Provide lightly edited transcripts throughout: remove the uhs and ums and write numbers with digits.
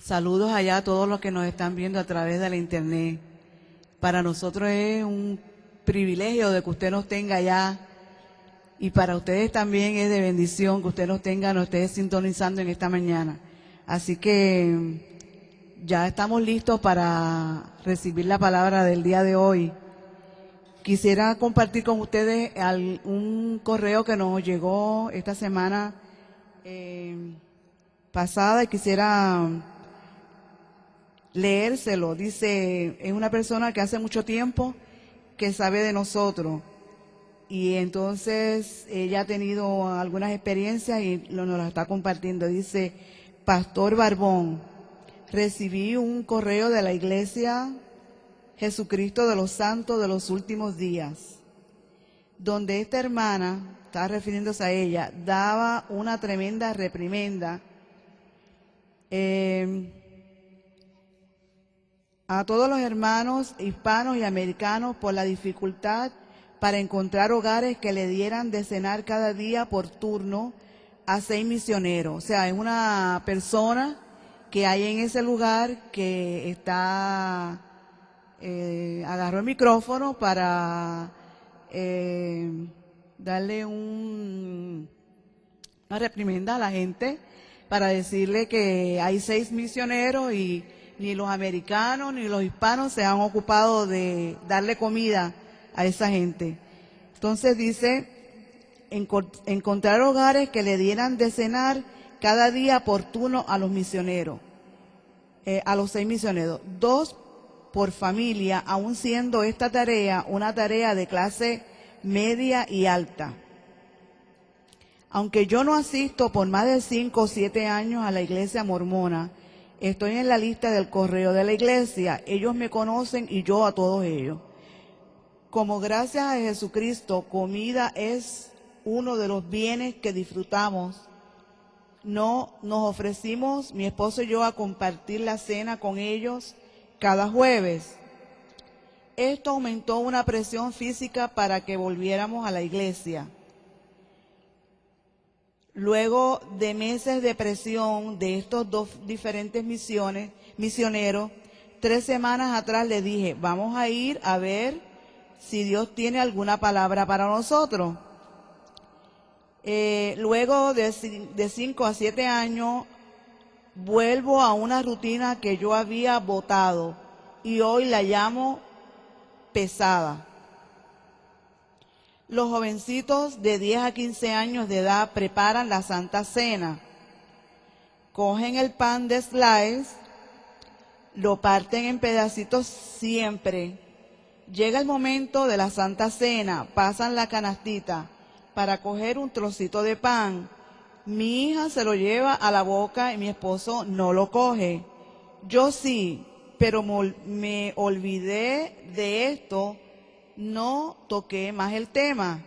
Saludos allá a todos los que nos están viendo a través de la internet. Para nosotros es un privilegio de que usted nos tenga allá y para ustedes también es de bendición que usted nos esté sintonizando en esta mañana. Así que ya estamos listos para recibir la palabra del día de hoy. Quisiera compartir con ustedes un correo que nos llegó esta semana pasada y quisiera leérselo. Dice, es una persona que hace mucho tiempo que sabe de nosotros y entonces ella ha tenido algunas experiencias y nos las está compartiendo. Dice, Pastor Barbón, recibí un correo de la Iglesia Jesucristo de los Santos de los Últimos Días, donde esta hermana, está refiriéndose a ella, daba una tremenda reprimenda a todos los hermanos hispanos y americanos por la dificultad para encontrar hogares que le dieran de cenar cada día por turno a 6 misioneros. O sea, es una persona que hay en ese lugar que está, agarró el micrófono para darle una reprimenda a la gente, para decirle que hay 6 misioneros y ni los americanos ni los hispanos se han ocupado de darle comida a esa gente. Entonces dice, encontrar hogares que le dieran de cenar cada día por turno a los misioneros, a los 6 misioneros, 2 por familia, aun siendo esta tarea una tarea de clase media y alta. Aunque yo no asisto por más de 5 o 7 años a la iglesia mormona, estoy en la lista del correo de la iglesia. Ellos me conocen y yo a todos ellos. Como gracias a Jesucristo, comida es uno de los bienes que disfrutamos. No nos ofrecimos, mi esposo y yo, a compartir la cena con ellos cada jueves. Esto aumentó una presión física para que volviéramos a la iglesia. Luego de meses de presión de estos 2 diferentes misioneros, 3 semanas atrás le dije, vamos a ir a ver si Dios tiene alguna palabra para nosotros. Luego de 5 a 7 años, vuelvo a una rutina que yo había botado y hoy la llamo pesada. Los jovencitos de 10 a 15 años de edad preparan la Santa Cena. Cogen el pan de slice, lo parten en pedacitos siempre. Llega el momento de la Santa Cena, pasan la canastita para coger un trocito de pan. Mi hija se lo lleva a la boca y mi esposo no lo coge. Yo sí, pero me olvidé de esto. No toqué más el tema.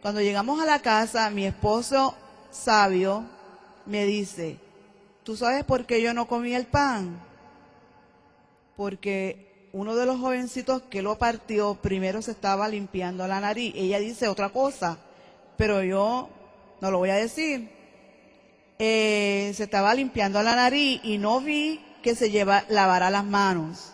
Cuando llegamos a la casa, mi esposo sabio me dice, ¿tú sabes por qué yo no comí el pan? Porque uno de los jovencitos que lo partió primero se estaba limpiando la nariz. Ella dice otra cosa, pero yo no lo voy a decir. Se estaba limpiando la nariz y no vi que se lavara las manos.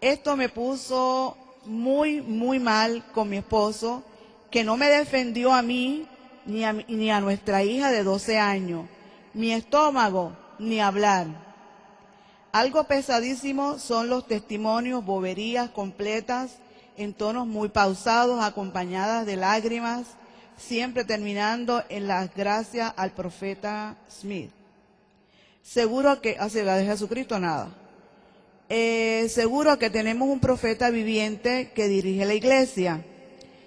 Esto me puso muy mal con mi esposo, que no me defendió a mí ni a nuestra hija de 12 años. Mi estómago, ni hablar. Algo pesadísimo son los testimonios, boberías completas, en tonos muy pausados, acompañadas de lágrimas, siempre terminando en las gracias al profeta Smith. Seguro que, hacia la de Jesucristo, nada. Seguro que tenemos un profeta viviente que dirige la iglesia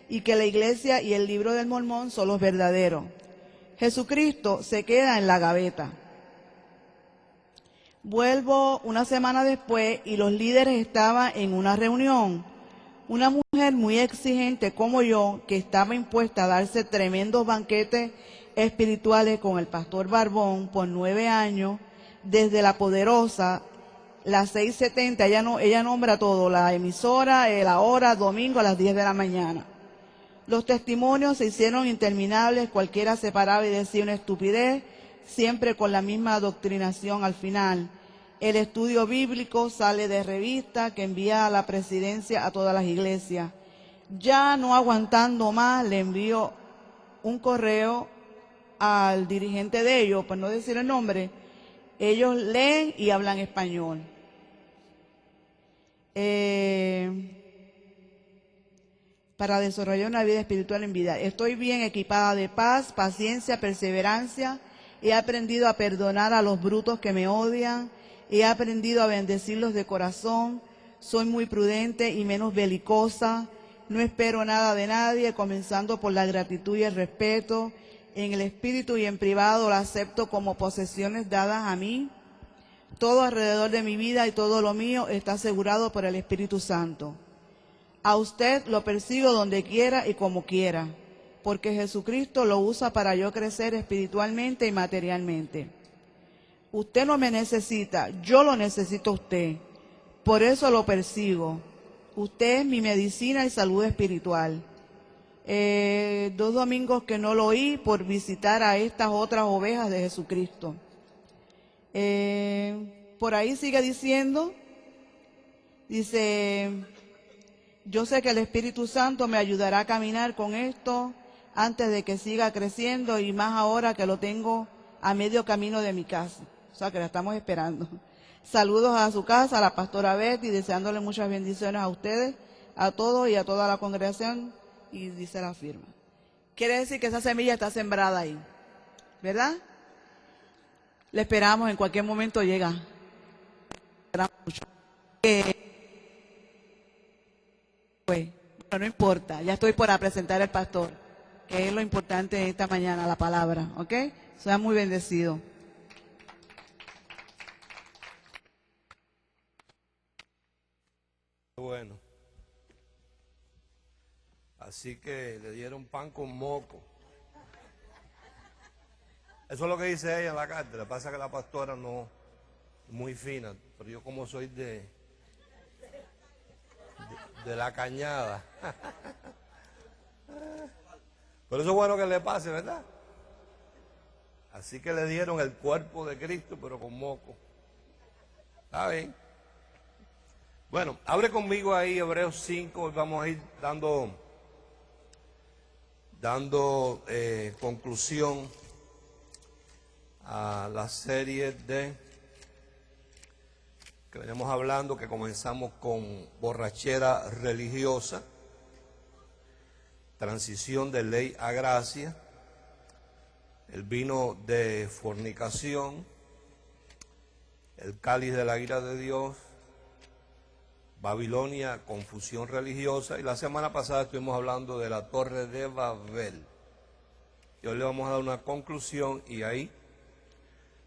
y que la iglesia y el libro del Mormón son los verdaderos. Jesucristo se queda en la gaveta. Vuelvo una semana después y los líderes estaban en una reunión. Una mujer muy exigente como yo, que estaba impuesta a darse tremendos banquetes espirituales con el pastor Barbón por 9 años, desde la poderosa, la 670, ella nombra todo, la emisora, la hora, domingo a las 10 de la mañana. Los testimonios se hicieron interminables, cualquiera se paraba y decía una estupidez, siempre con la misma adoctrinación al final. El estudio bíblico sale de revista que envía a la presidencia a todas las iglesias. Ya no aguantando más, le envío un correo al dirigente de ellos, por no decir el nombre. Ellos leen y hablan español. Para desarrollar una vida espiritual en vida. Estoy bien equipada de paz, paciencia, perseverancia. He aprendido a perdonar a los brutos que me odian. He aprendido a bendecirlos de corazón. Soy muy prudente y menos belicosa. No espero nada de nadie, comenzando por la gratitud y el respeto. En el espíritu y en privado lo acepto como posesiones dadas a mí. Todo alrededor de mi vida y todo lo mío está asegurado por el Espíritu Santo. A usted lo persigo donde quiera y como quiera, porque Jesucristo lo usa para yo crecer espiritualmente y materialmente. Usted no me necesita, yo lo necesito a usted. Por eso lo persigo. Usted es mi medicina y salud espiritual. 2 domingos que no lo oí por visitar a estas otras ovejas de Jesucristo. Por ahí sigue diciendo, dice, yo sé que el Espíritu Santo me ayudará a caminar con esto antes de que siga creciendo y más ahora que lo tengo a medio camino de mi casa. O sea, que la estamos esperando. Saludos a su casa, a la pastora Betty, deseándole muchas bendiciones a ustedes, a todos y a toda la congregación. Y dice la firma. Quiere decir que esa semilla está sembrada ahí, ¿verdad? Le esperamos, en cualquier momento llega. Esperamos mucho. Bueno, no importa, ya estoy por presentar al pastor, que es lo importante esta mañana, la palabra, ¿ok? Sea muy bendecido. Bueno, así que le dieron pan con moco. Eso es lo que dice ella en la carta. Le pasa que la pastora no es muy fina, pero yo como soy de la cañada. Pero eso es bueno que le pase, ¿verdad? Así que le dieron el cuerpo de Cristo, pero con moco. ¿Está bien? Bueno, abre conmigo ahí Hebreos 5, vamos a ir dando conclusión a la serie que venimos hablando, que comenzamos con borrachera religiosa, transición de ley a gracia, el vino de fornicación, el cáliz de la ira de Dios, Babilonia, confusión religiosa, y la semana pasada estuvimos hablando de la Torre de Babel. Y hoy le vamos a dar una conclusión y ahí,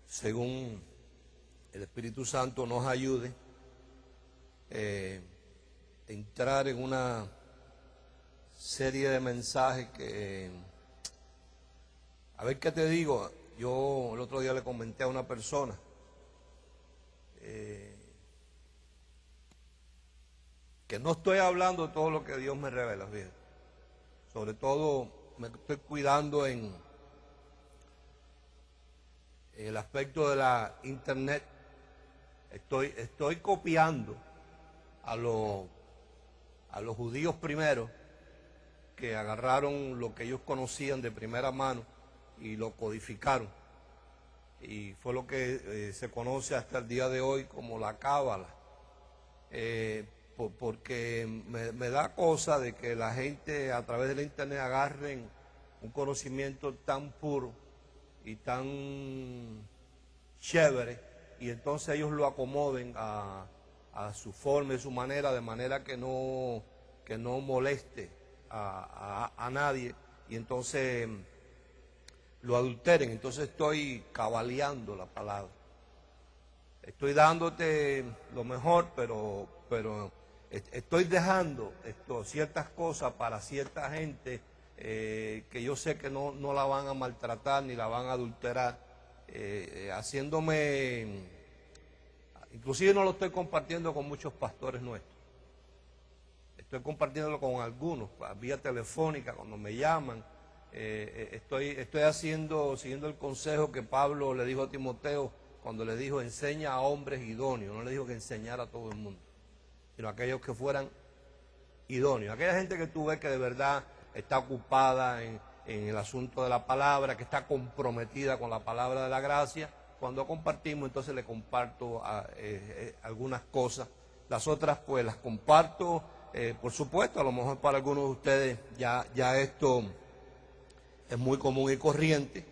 según el Espíritu Santo nos ayude, entrar en una serie de mensajes que, a ver qué te digo, yo el otro día le comenté a una persona, que no estoy hablando de todo lo que Dios me revela, fíjate. Sobre todo me estoy cuidando en el aspecto de la internet. Estoy copiando a los judíos primero, que agarraron lo que ellos conocían de primera mano y lo codificaron. Y fue lo que se conoce hasta el día de hoy como la cábala. Porque me da cosa de que la gente a través de la internet agarren un conocimiento tan puro y tan chévere, y entonces ellos lo acomoden a su forma y su manera, de manera que no moleste a nadie, y entonces lo adulteren. Entonces estoy cabaleando la palabra. Estoy dándote lo mejor, pero estoy dejando ciertas cosas para cierta gente que yo sé que no la van a maltratar ni la van a adulterar, haciéndome, inclusive no lo estoy compartiendo con muchos pastores nuestros, estoy compartiéndolo con algunos, vía telefónica, cuando me llaman. Estoy siguiendo el consejo que Pablo le dijo a Timoteo, cuando le dijo enseña a hombres idóneos, no le dijo que enseñara a todo el mundo, sino a aquellos que fueran idóneos. Aquella gente que tú ves que de verdad está ocupada en el asunto de la palabra, que está comprometida con la palabra de la gracia. Cuando compartimos, entonces le comparto algunas cosas. Las otras pues las comparto, por supuesto, a lo mejor para algunos de ustedes ya esto es muy común y corriente,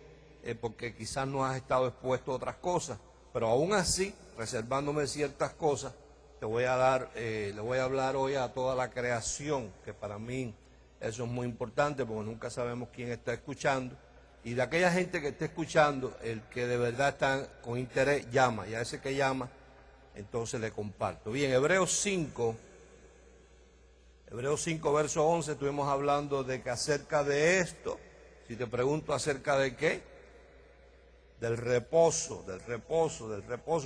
porque quizás no has estado expuesto a otras cosas, pero aún así, reservándome ciertas cosas, le voy a hablar hoy a toda la creación, que para mí eso es muy importante, porque nunca sabemos quién está escuchando, y de aquella gente que esté escuchando, el que de verdad está con interés, llama, y a ese que llama, entonces le comparto. Bien, Hebreos 5, verso 11, estuvimos hablando de que acerca de esto, si te pregunto acerca de qué, del reposo,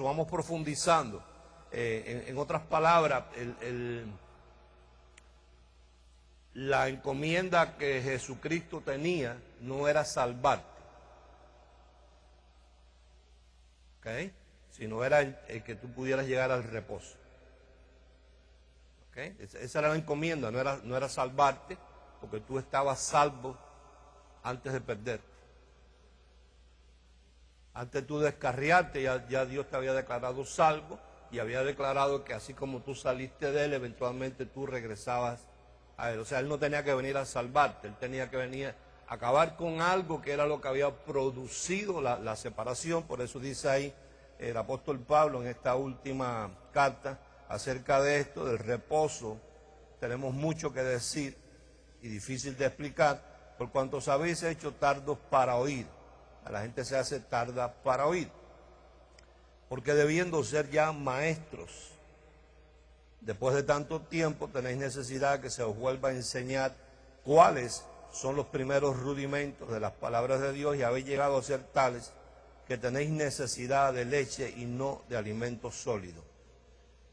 vamos profundizando. En otras palabras, la encomienda que Jesucristo tenía no era salvarte, ¿ok? Sino era el que tú pudieras llegar al reposo, ¿ok? Esa era la encomienda, no era salvarte, porque tú estabas salvo antes de perderte. Antes de tú descarriarte, ya Dios te había declarado salvo y había declarado que así como tú saliste de Él, eventualmente tú regresabas a Él. O sea, Él no tenía que venir a salvarte, Él tenía que venir a acabar con algo que era lo que había producido la separación. Por eso dice ahí el apóstol Pablo en esta última carta acerca de esto, del reposo. Tenemos mucho que decir y difícil de explicar, por cuanto os habéis hecho tardos para oír. A la gente se hace tarda para oír, porque debiendo ser ya maestros, después de tanto tiempo tenéis necesidad que se os vuelva a enseñar cuáles son los primeros rudimentos de las palabras de Dios, y habéis llegado a ser tales que tenéis necesidad de leche y no de alimento sólido.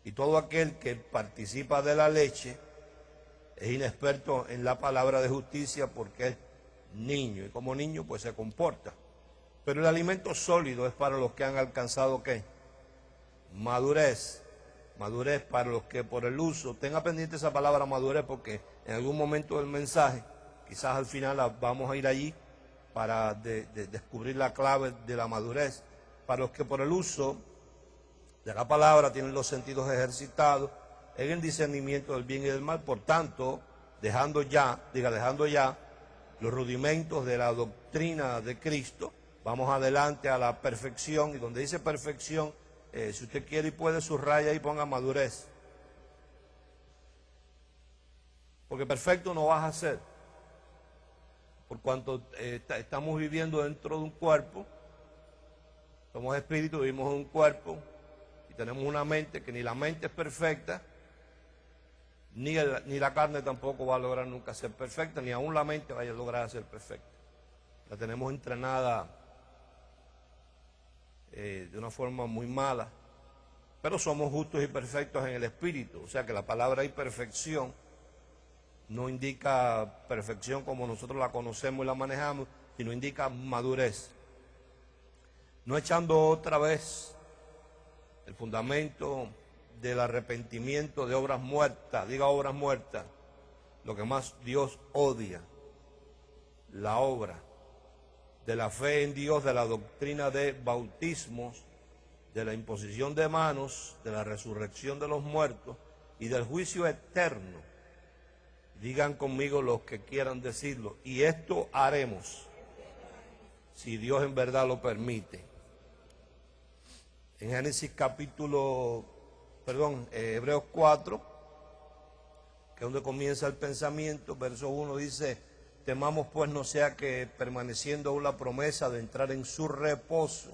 Y todo aquel que participa de la leche es inexperto en la palabra de justicia, porque es niño, y como niño pues se comporta. Pero el alimento sólido es para los que han alcanzado ¿qué? Madurez. Madurez para los que por el uso, tenga pendiente esa palabra madurez, porque en algún momento del mensaje, quizás al final vamos a ir allí para descubrir la clave de la madurez. Para los que por el uso de la palabra tienen los sentidos ejercitados en el discernimiento del bien y del mal, por tanto, dejando ya los rudimentos de la doctrina de Cristo, vamos adelante a la perfección. Y donde dice perfección, si usted quiere y puede, subraya y ponga madurez. Porque perfecto no vas a ser, por cuanto estamos viviendo dentro de un cuerpo, somos espíritu, vivimos en un cuerpo, y tenemos una mente que ni la mente es perfecta, ni la carne tampoco va a lograr nunca ser perfecta, ni aún la mente vaya a lograr ser perfecta. La tenemos entrenada de una forma muy mala, pero somos justos y perfectos en el espíritu. O sea que la palabra imperfección no indica perfección como nosotros la conocemos y la manejamos, sino indica madurez. No echando otra vez el fundamento del arrepentimiento de obras muertas, diga obras muertas, lo que más Dios odia, la obra de la fe en Dios, de la doctrina de bautismos, de la imposición de manos, de la resurrección de los muertos y del juicio eterno. Digan conmigo los que quieran decirlo, y esto haremos, si Dios en verdad lo permite. En Hebreos 4, que es donde comienza el pensamiento, verso 1 dice: temamos pues no sea que, permaneciendo aún la promesa de entrar en su reposo,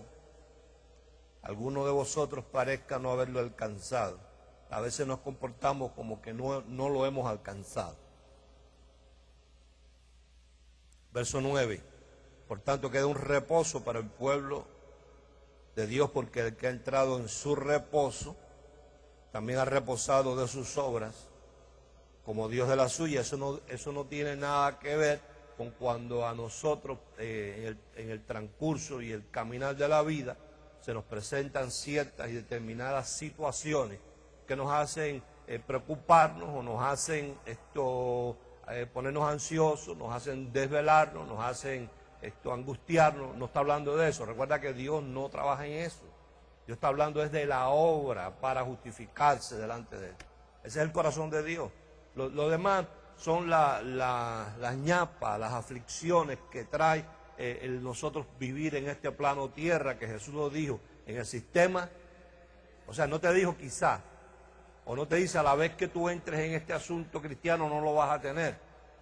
alguno de vosotros parezca no haberlo alcanzado. A veces nos comportamos como que no lo hemos alcanzado. Verso 9: por tanto queda un reposo para el pueblo de Dios, porque el que ha entrado en su reposo también ha reposado de sus obras, como Dios de la suya. Eso no tiene nada que ver con cuando a nosotros en el transcurso y el caminar de la vida se nos presentan ciertas y determinadas situaciones que nos hacen preocuparnos o nos hacen ponernos ansiosos, nos hacen desvelarnos, nos hacen angustiarnos. No está hablando de eso. Recuerda que Dios no trabaja en eso. Dios está hablando es de la obra para justificarse delante de Él. Ese es el corazón de Dios. Lo demás son las ñapas, las aflicciones que trae nosotros vivir en este plano tierra, que Jesús lo dijo en el sistema. O sea, no te dijo quizá, o no te dice a la vez que tú entres en este asunto cristiano no lo vas a tener.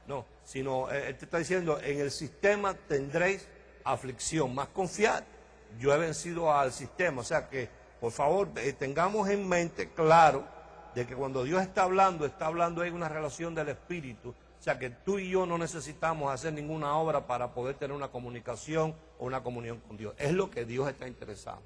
No, sino Él te está diciendo, en el sistema tendréis aflicción, más confiad. Yo he vencido al sistema. O sea que, por favor, tengamos en mente claro de que cuando Dios está hablando en una relación del Espíritu. O sea que tú y yo no necesitamos hacer ninguna obra para poder tener una comunicación o una comunión con Dios. Es lo que Dios está interesado.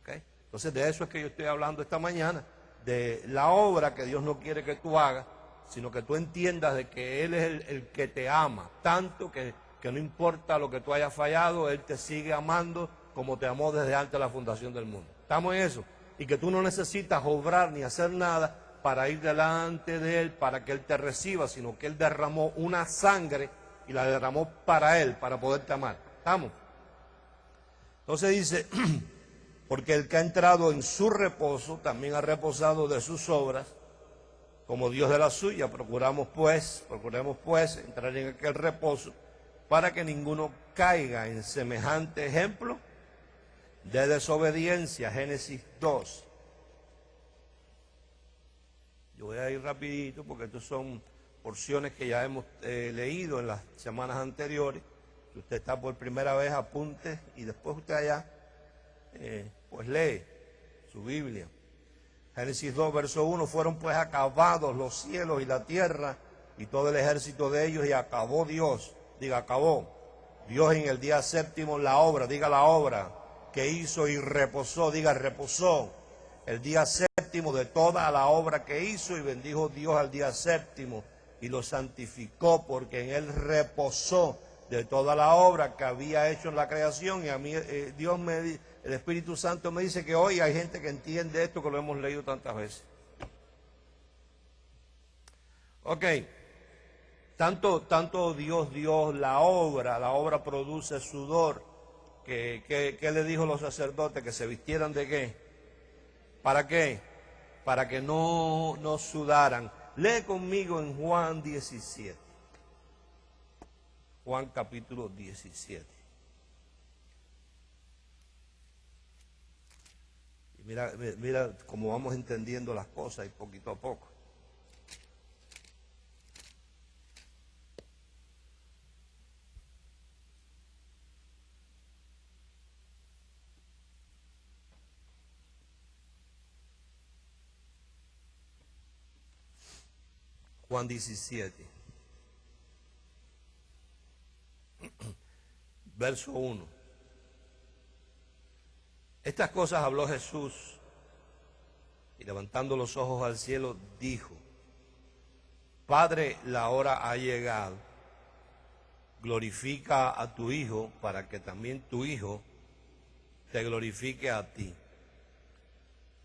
¿Okay? Entonces de eso es que yo estoy hablando esta mañana, de la obra que Dios no quiere que tú hagas, sino que tú entiendas de que Él es el que te ama, tanto que no importa lo que tú hayas fallado, Él te sigue amando como te amó desde antes de la fundación del mundo. ¿Estamos en eso? Y que tú no necesitas obrar ni hacer nada para ir delante de Él, para que Él te reciba, sino que Él derramó una sangre y la derramó para Él, para poderte amar. ¿Estamos? Entonces dice, porque el que ha entrado en su reposo, también ha reposado de sus obras, como Dios de la suya. Procuremos pues entrar en aquel reposo, para que ninguno caiga en semejante ejemplo de desobediencia. Génesis 2. Yo voy a ir rapidito porque estas son porciones que ya hemos leído en las semanas anteriores. Si usted está por primera vez, apunte y después usted allá pues lee su Biblia. Génesis 2, verso 1, fueron pues acabados los cielos y la tierra y todo el ejército de ellos, y acabó Dios, diga acabó, Dios en el día séptimo la obra, diga la obra que hizo, y reposó, diga reposó, el día séptimo de toda la obra que hizo, y bendijo Dios al día séptimo y lo santificó, porque en él reposó de toda la obra que había hecho en la creación. Y a mí el Espíritu Santo me dice que hoy hay gente que entiende esto, que lo hemos leído tantas veces. Ok, tanto Dios la obra produce sudor. ¿Qué le dijo a los sacerdotes? Que se vistieran ¿de qué? ¿Para qué? Para que no sudaran. Lee conmigo en Juan 17. Juan capítulo 17. Y mira cómo vamos entendiendo las cosas y poquito a poco. Juan 17, verso 1. Estas cosas habló Jesús, y levantando los ojos al cielo, dijo: Padre, la hora ha llegado, glorifica a tu Hijo, para que también tu Hijo te glorifique a ti.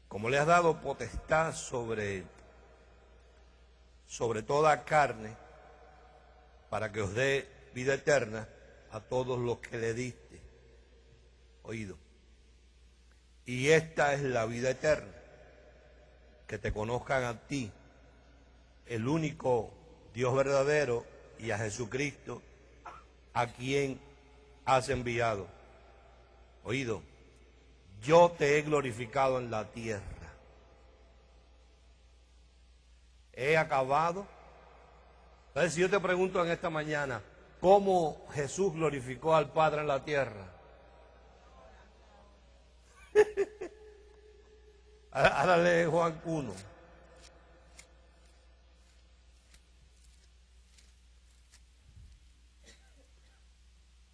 Como le has dado potestad sobre toda carne, para que os dé vida eterna a todos los que le diste. Oído. Y esta es la vida eterna, que te conozcan a ti, el único Dios verdadero, y a Jesucristo, a quien has enviado. Oído. Yo te he glorificado en la tierra. He acabado. Entonces, si yo te pregunto en esta mañana, ¿cómo Jesús glorificó al Padre en la tierra? Ahora lee Juan 1.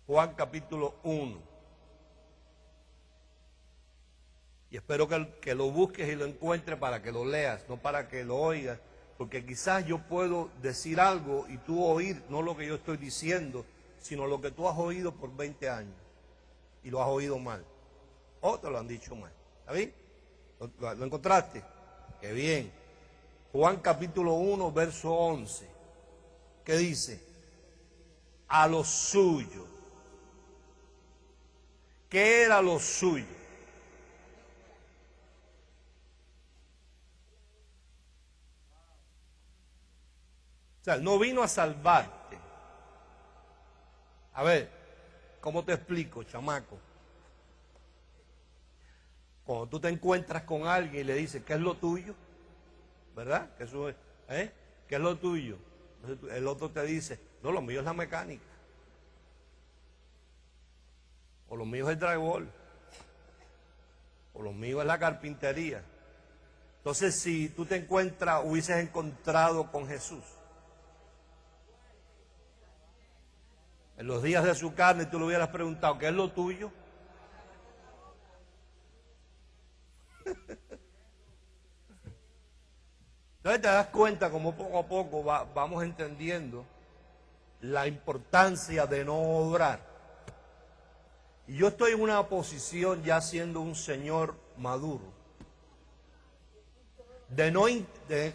Juan capítulo 1. Y espero que lo busques y lo encuentres para que lo leas, no para que lo oigas. Porque quizás yo puedo decir algo y tú oír, no lo que yo estoy diciendo, sino lo que tú has oído por 20 años y lo has oído mal. o te lo han dicho mal. ¿Está bien? ¿Lo encontraste? Qué bien. Juan capítulo 1, verso 11. ¿Qué dice? A lo suyo. ¿Qué era lo suyo? O sea, no vino a salvarte. A ver, ¿cómo te explico, chamaco? Cuando tú te encuentras con alguien y le dices, ¿qué es lo tuyo? ¿Verdad? Que eso es, ¿qué es lo tuyo? Entonces el otro te dice, no, lo mío es la mecánica. O lo mío es el drywall. O lo mío es la carpintería. Entonces, si tú te encuentras, hubieses encontrado con Jesús en los días de su carne, tú le hubieras preguntado, ¿qué es lo tuyo? Entonces te das cuenta como poco a poco vamos entendiendo la importancia de no obrar. Y yo estoy en una posición ya siendo un señor maduro.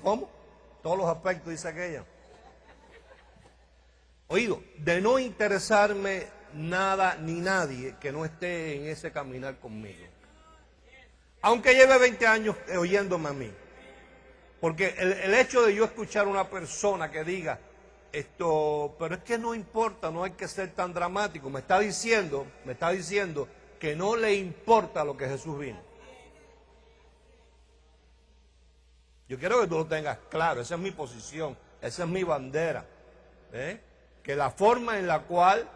¿Cómo? Todos los aspectos, dice aquella. Oído, de no interesarme nada ni nadie que no esté en ese caminar conmigo. Aunque lleve 20 años oyéndome a mí. Porque el hecho de yo escuchar a una persona que diga esto, pero es que no importa, no hay que ser tan dramático, me está diciendo que no le importa lo que Jesús vino. Yo quiero que tú lo tengas claro, esa es mi posición, esa es mi bandera. Que la forma en la cual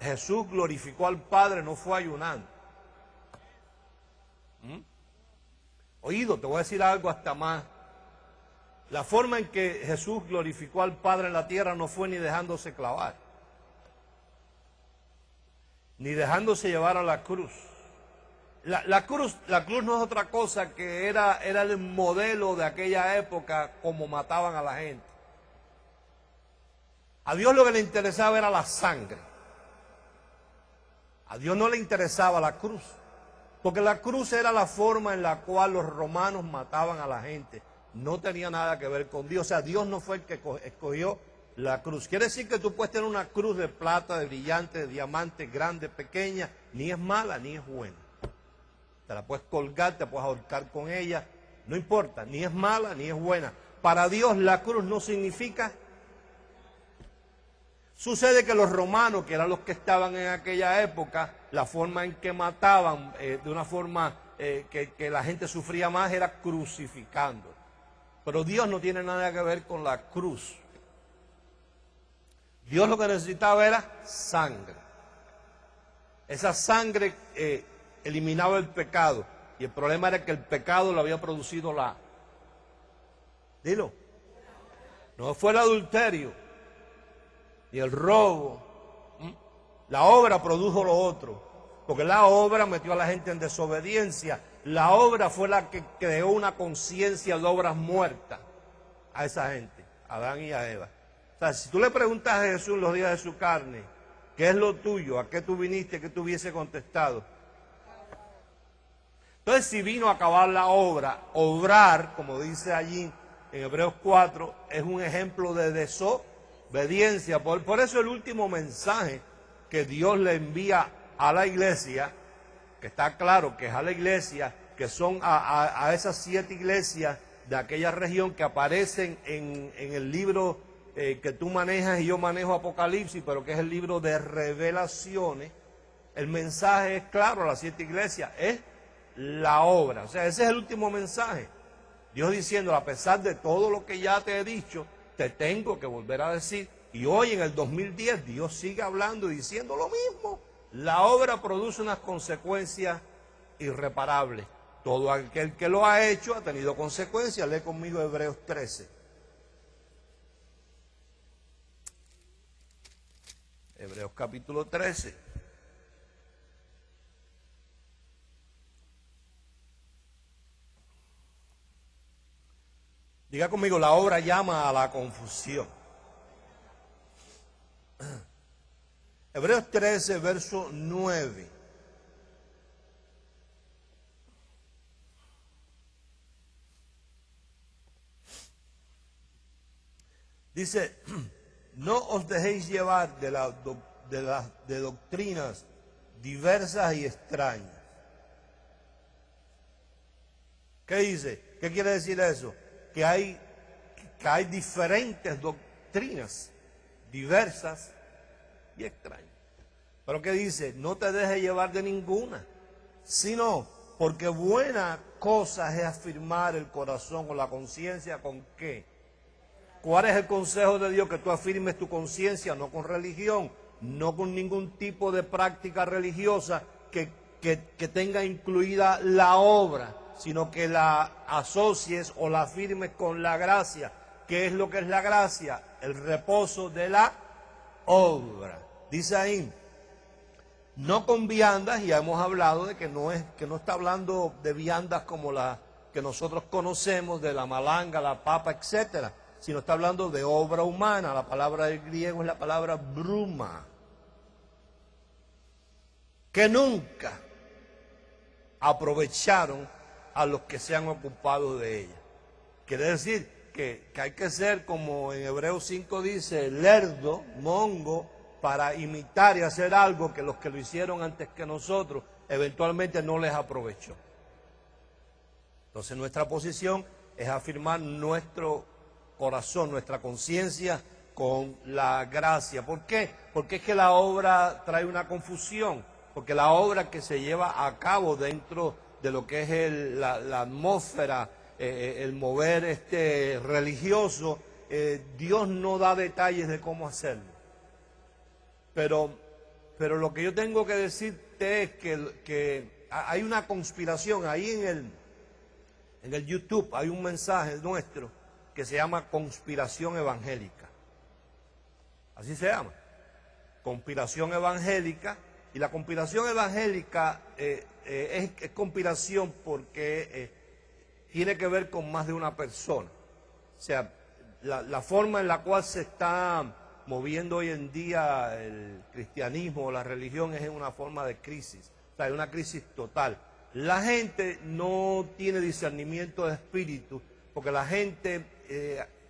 Jesús glorificó al Padre no fue ayunando. Oído, te voy a decir algo hasta más. La forma en que Jesús glorificó al Padre en la tierra no fue ni dejándose clavar, ni dejándose llevar a la cruz. La cruz no es otra cosa que era el modelo de aquella época como mataban a la gente. A Dios lo que le interesaba era la sangre. A Dios no le interesaba la cruz. Porque la cruz era la forma en la cual los romanos mataban a la gente. No tenía nada que ver con Dios. O sea, Dios no fue el que escogió la cruz. Quiere decir que tú puedes tener una cruz de plata, de brillante, de diamante, grande, pequeña. Ni es mala, ni es buena. Te la puedes colgar, te puedes ahorcar con ella. No importa, ni es mala, ni es buena. Para Dios la cruz no significa. Sucede que los romanos, que eran los que estaban en aquella época, la forma en que mataban, de una forma que la gente sufría más, era crucificando. Pero Dios no tiene nada que ver con la cruz. Dios lo que necesitaba era sangre. Esa sangre eliminaba el pecado. Y el problema era que el pecado lo había producido Dilo. No fue el adulterio y el robo. La obra produjo lo otro, porque la obra metió a la gente en desobediencia. La obra fue la que creó una conciencia de obras muertas a esa gente, a Adán y a Eva. O sea, si tú le preguntas a Jesús en los días de su carne, ¿qué es lo tuyo? ¿A qué tú viniste? ¿Qué tú hubiese contestado? Entonces, si vino a acabar la obra, obrar, como dice allí en Hebreos 4, es un ejemplo de desobediencia. Por eso el último mensaje que Dios le envía a la iglesia, que está claro que es a la iglesia, que son a esas 7 iglesias de aquella región que aparecen en el libro que tú manejas y yo manejo, Apocalipsis, pero que es el libro de revelaciones. El mensaje es claro a las 7 iglesias, es la obra. O sea, ese es el último mensaje. Dios diciendo, a pesar de todo lo que ya te he dicho, te tengo que volver a decir. Y hoy en el 2010 Dios sigue hablando y diciendo lo mismo. La obra produce unas consecuencias irreparables. Todo aquel que lo ha hecho ha tenido consecuencias. Lee conmigo Hebreos 13. Hebreos capítulo 13. Diga conmigo, la obra llama a la confusión. Hebreos 13, verso 9. Dice, no os dejéis llevar de doctrinas diversas y extrañas. ¿Qué dice? ¿Qué quiere decir eso? Que hay diferentes doctrinas diversas y extrañas. Pero ¿qué dice? No te dejes llevar de ninguna, sino porque buena cosa es afirmar el corazón o la conciencia con qué. ¿Cuál es el consejo de Dios? Que tú afirmes tu conciencia, no con religión, no con ningún tipo de práctica religiosa que tenga incluida la obra, sino que la asocies o la afirmes con la gracia. ¿Qué es lo que es la gracia? El reposo de la obra. Dice ahí, no con viandas, y ya hemos hablado de que no está hablando de viandas como las que nosotros conocemos, de la malanga, la papa, etcétera, sino está hablando de obra humana. La palabra del griego es la palabra bruma, que nunca aprovecharon a los que se han ocupado de ella. Quiere decir que hay que ser, como en Hebreos 5 dice, lerdo, mongo, para imitar y hacer algo que los que lo hicieron antes que nosotros eventualmente no les aprovechó. Entonces nuestra posición es afirmar nuestro corazón, nuestra conciencia con la gracia. ¿Por qué? Porque es que la obra trae una confusión, porque la obra que se lleva a cabo dentro de lo que es la atmósfera, el mover religioso, Dios no da detalles de cómo hacerlo. Pero lo que yo tengo que decirte es que hay una conspiración ahí en el YouTube, hay un mensaje nuestro que se llama conspiración evangélica. Así se llama, conspiración evangélica. Y la conspiración evangélica es conspiración porque tiene que ver con más de una persona. O sea, la forma en la cual se está moviendo hoy en día el cristianismo o la religión es en una forma de crisis. O sea, hay una crisis total. La gente no tiene discernimiento de espíritu porque la gente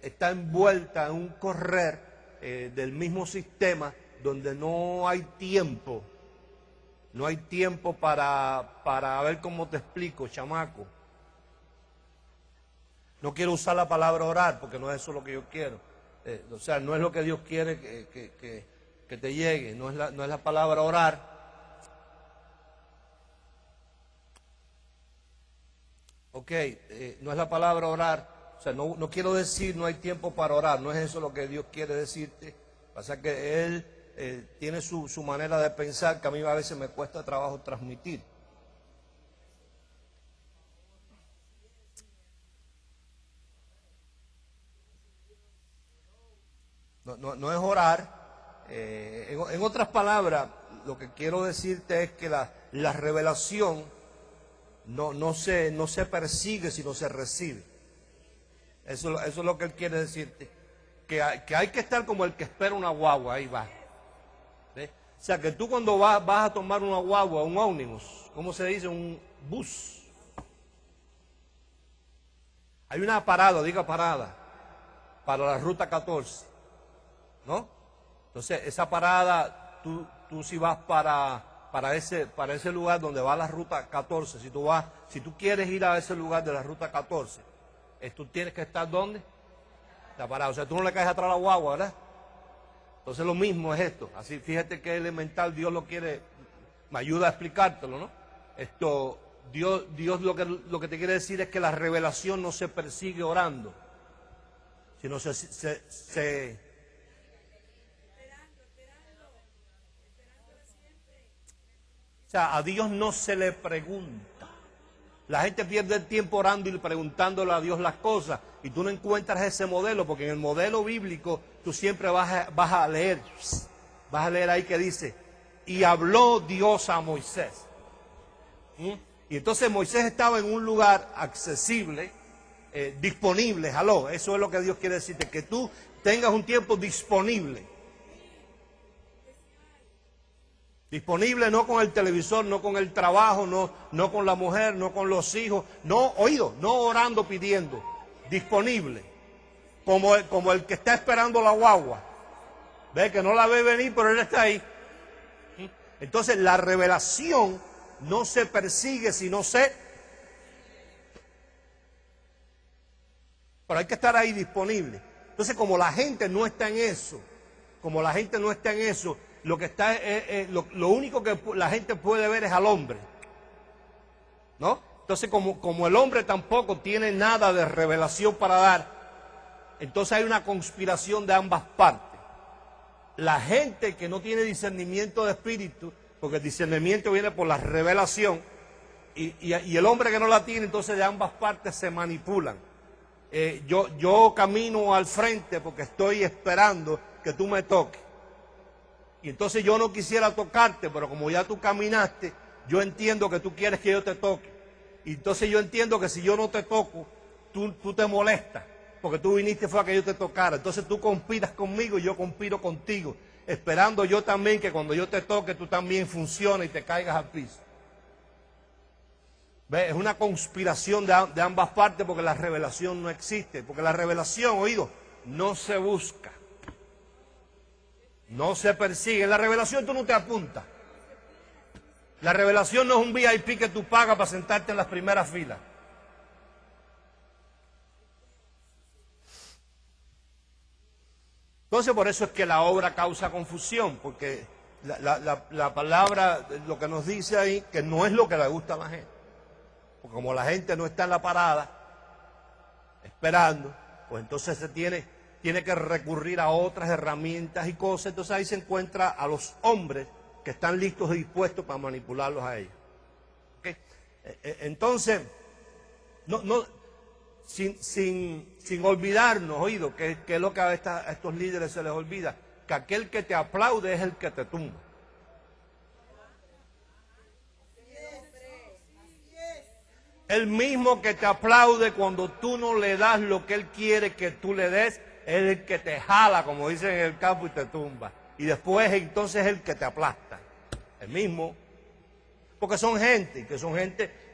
está envuelta en un correr del mismo sistema donde no hay tiempo. No hay tiempo para ver cómo te explico, chamaco. No quiero usar la palabra orar porque no es eso lo que yo quiero. O sea, no es lo que Dios quiere que te llegue. No es la palabra orar. Ok, no es la palabra orar. O sea, no quiero decir no hay tiempo para orar. No es eso lo que Dios quiere decirte. Pasa que Él tiene su manera de pensar que a mí a veces me cuesta trabajo transmitir. No es orar. En otras palabras, lo que quiero decirte es que la revelación no se persigue, sino se recibe. Eso es lo que Él quiere decirte. Que hay que estar como el que espera una guagua, ahí va. ¿Sí? O sea, que tú cuando vas a tomar una guagua, un ómnibus, ¿cómo se dice? Un bus. Hay una parada, diga parada, para la ruta 14, ¿no? Entonces, esa parada, tú si vas para ese lugar donde va la ruta 14, si tú quieres ir a ese lugar de la ruta 14, tú tienes que estar ¿dónde? Está parado. O sea, tú no le caes atrás a la guagua, ¿verdad? Entonces lo mismo es esto. Así, fíjate que elemental Dios lo quiere, me ayuda a explicártelo, ¿no? Dios lo que te quiere decir es que la revelación no se persigue orando, sino o sea, a Dios no se le pregunta. La gente pierde el tiempo orando y preguntándole a Dios las cosas, y tú no encuentras ese modelo, porque en el modelo bíblico tú siempre vas a leer ahí que dice, y habló Dios a Moisés. Y entonces Moisés estaba en un lugar accesible, disponible, eso es lo que Dios quiere decirte, que tú tengas un tiempo disponible. Disponible no con el televisor, no con el trabajo, no con la mujer, no con los hijos, no, oído, no orando, pidiendo. Disponible. Como el que está esperando la guagua. Ve que no la ve venir, pero él está ahí. Entonces la revelación no se persigue, sino pero hay que estar ahí disponible. Entonces, como la gente no está en eso, lo que está lo único que la gente puede ver es al hombre, ¿no? Entonces, como el hombre tampoco tiene nada de revelación para dar, entonces hay una conspiración de ambas partes. La gente que no tiene discernimiento de espíritu, porque el discernimiento viene por la revelación, y el hombre que no la tiene, entonces de ambas partes se manipulan. Yo camino al frente porque estoy esperando que tú me toques. Y entonces yo no quisiera tocarte, pero como ya tú caminaste, yo entiendo que tú quieres que yo te toque. Y entonces yo entiendo que si yo no te toco, tú te molestas, porque tú viniste fue a que yo te tocara. Entonces tú conspiras conmigo y yo conspiro contigo, esperando yo también que cuando yo te toque, tú también funciones y te caigas al piso. ¿Ve? Es una conspiración de ambas partes, porque la revelación no existe. Porque la revelación, oído, no se busca, no se persigue. En la revelación tú no te apuntas. La revelación no es un VIP que tú pagas para sentarte en las primeras filas. Entonces por eso es que la obra causa confusión, porque la palabra lo que nos dice ahí, que no es lo que le gusta a la gente. Porque como la gente no está en la parada, esperando, pues entonces se tiene que recurrir a otras herramientas y cosas. Entonces ahí se encuentra a los hombres que están listos y dispuestos para manipularlos a ellos. ¿Okay? Entonces, sin olvidarnos, oído, que es lo que a estos líderes se les olvida, que aquel que te aplaude es el que te tumba. El mismo que te aplaude cuando tú no le das lo que él quiere que tú le des, es el que te jala, como dicen en el campo, y te tumba. Y después entonces es el que te aplasta. El mismo. Porque son gente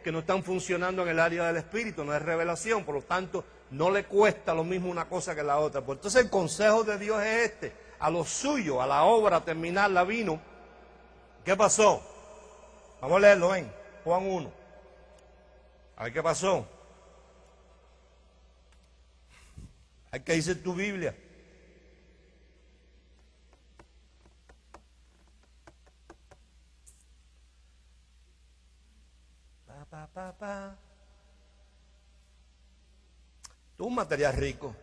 que no están funcionando en el área del espíritu, no es revelación, por lo tanto no le cuesta lo mismo una cosa que la otra. Pues entonces el consejo de Dios es este: a lo suyo, a la obra terminarla vino. ¿Qué pasó? Vamos a leerlo, ven, Juan 1. A ver qué pasó. Hay que dice tu Biblia. Tú un material rico.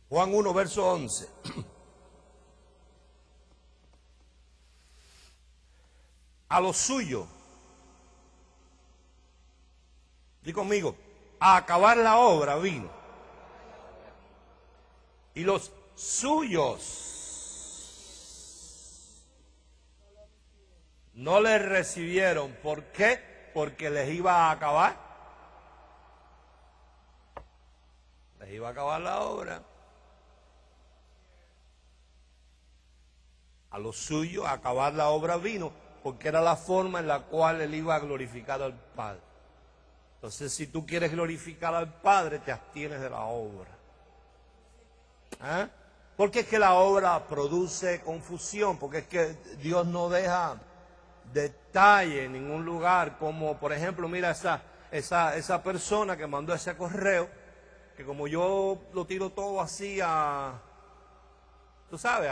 Juan 1, verso 11. A lo suyo, di conmigo, a acabar la obra vino. Y los suyos no le recibieron. ¿Por qué? Porque les iba a acabar. Les iba a acabar la obra. A lo suyo, a acabar la obra vino, porque era la forma en la cual él iba a glorificar al Padre. Entonces, si tú quieres glorificar al Padre, te abstienes de la obra. ¿Eh? Porque es que la obra produce confusión, porque es que Dios no deja detalle en ningún lugar, como por ejemplo, mira esa persona que mandó ese correo, que como yo lo tiro todo así tú sabes,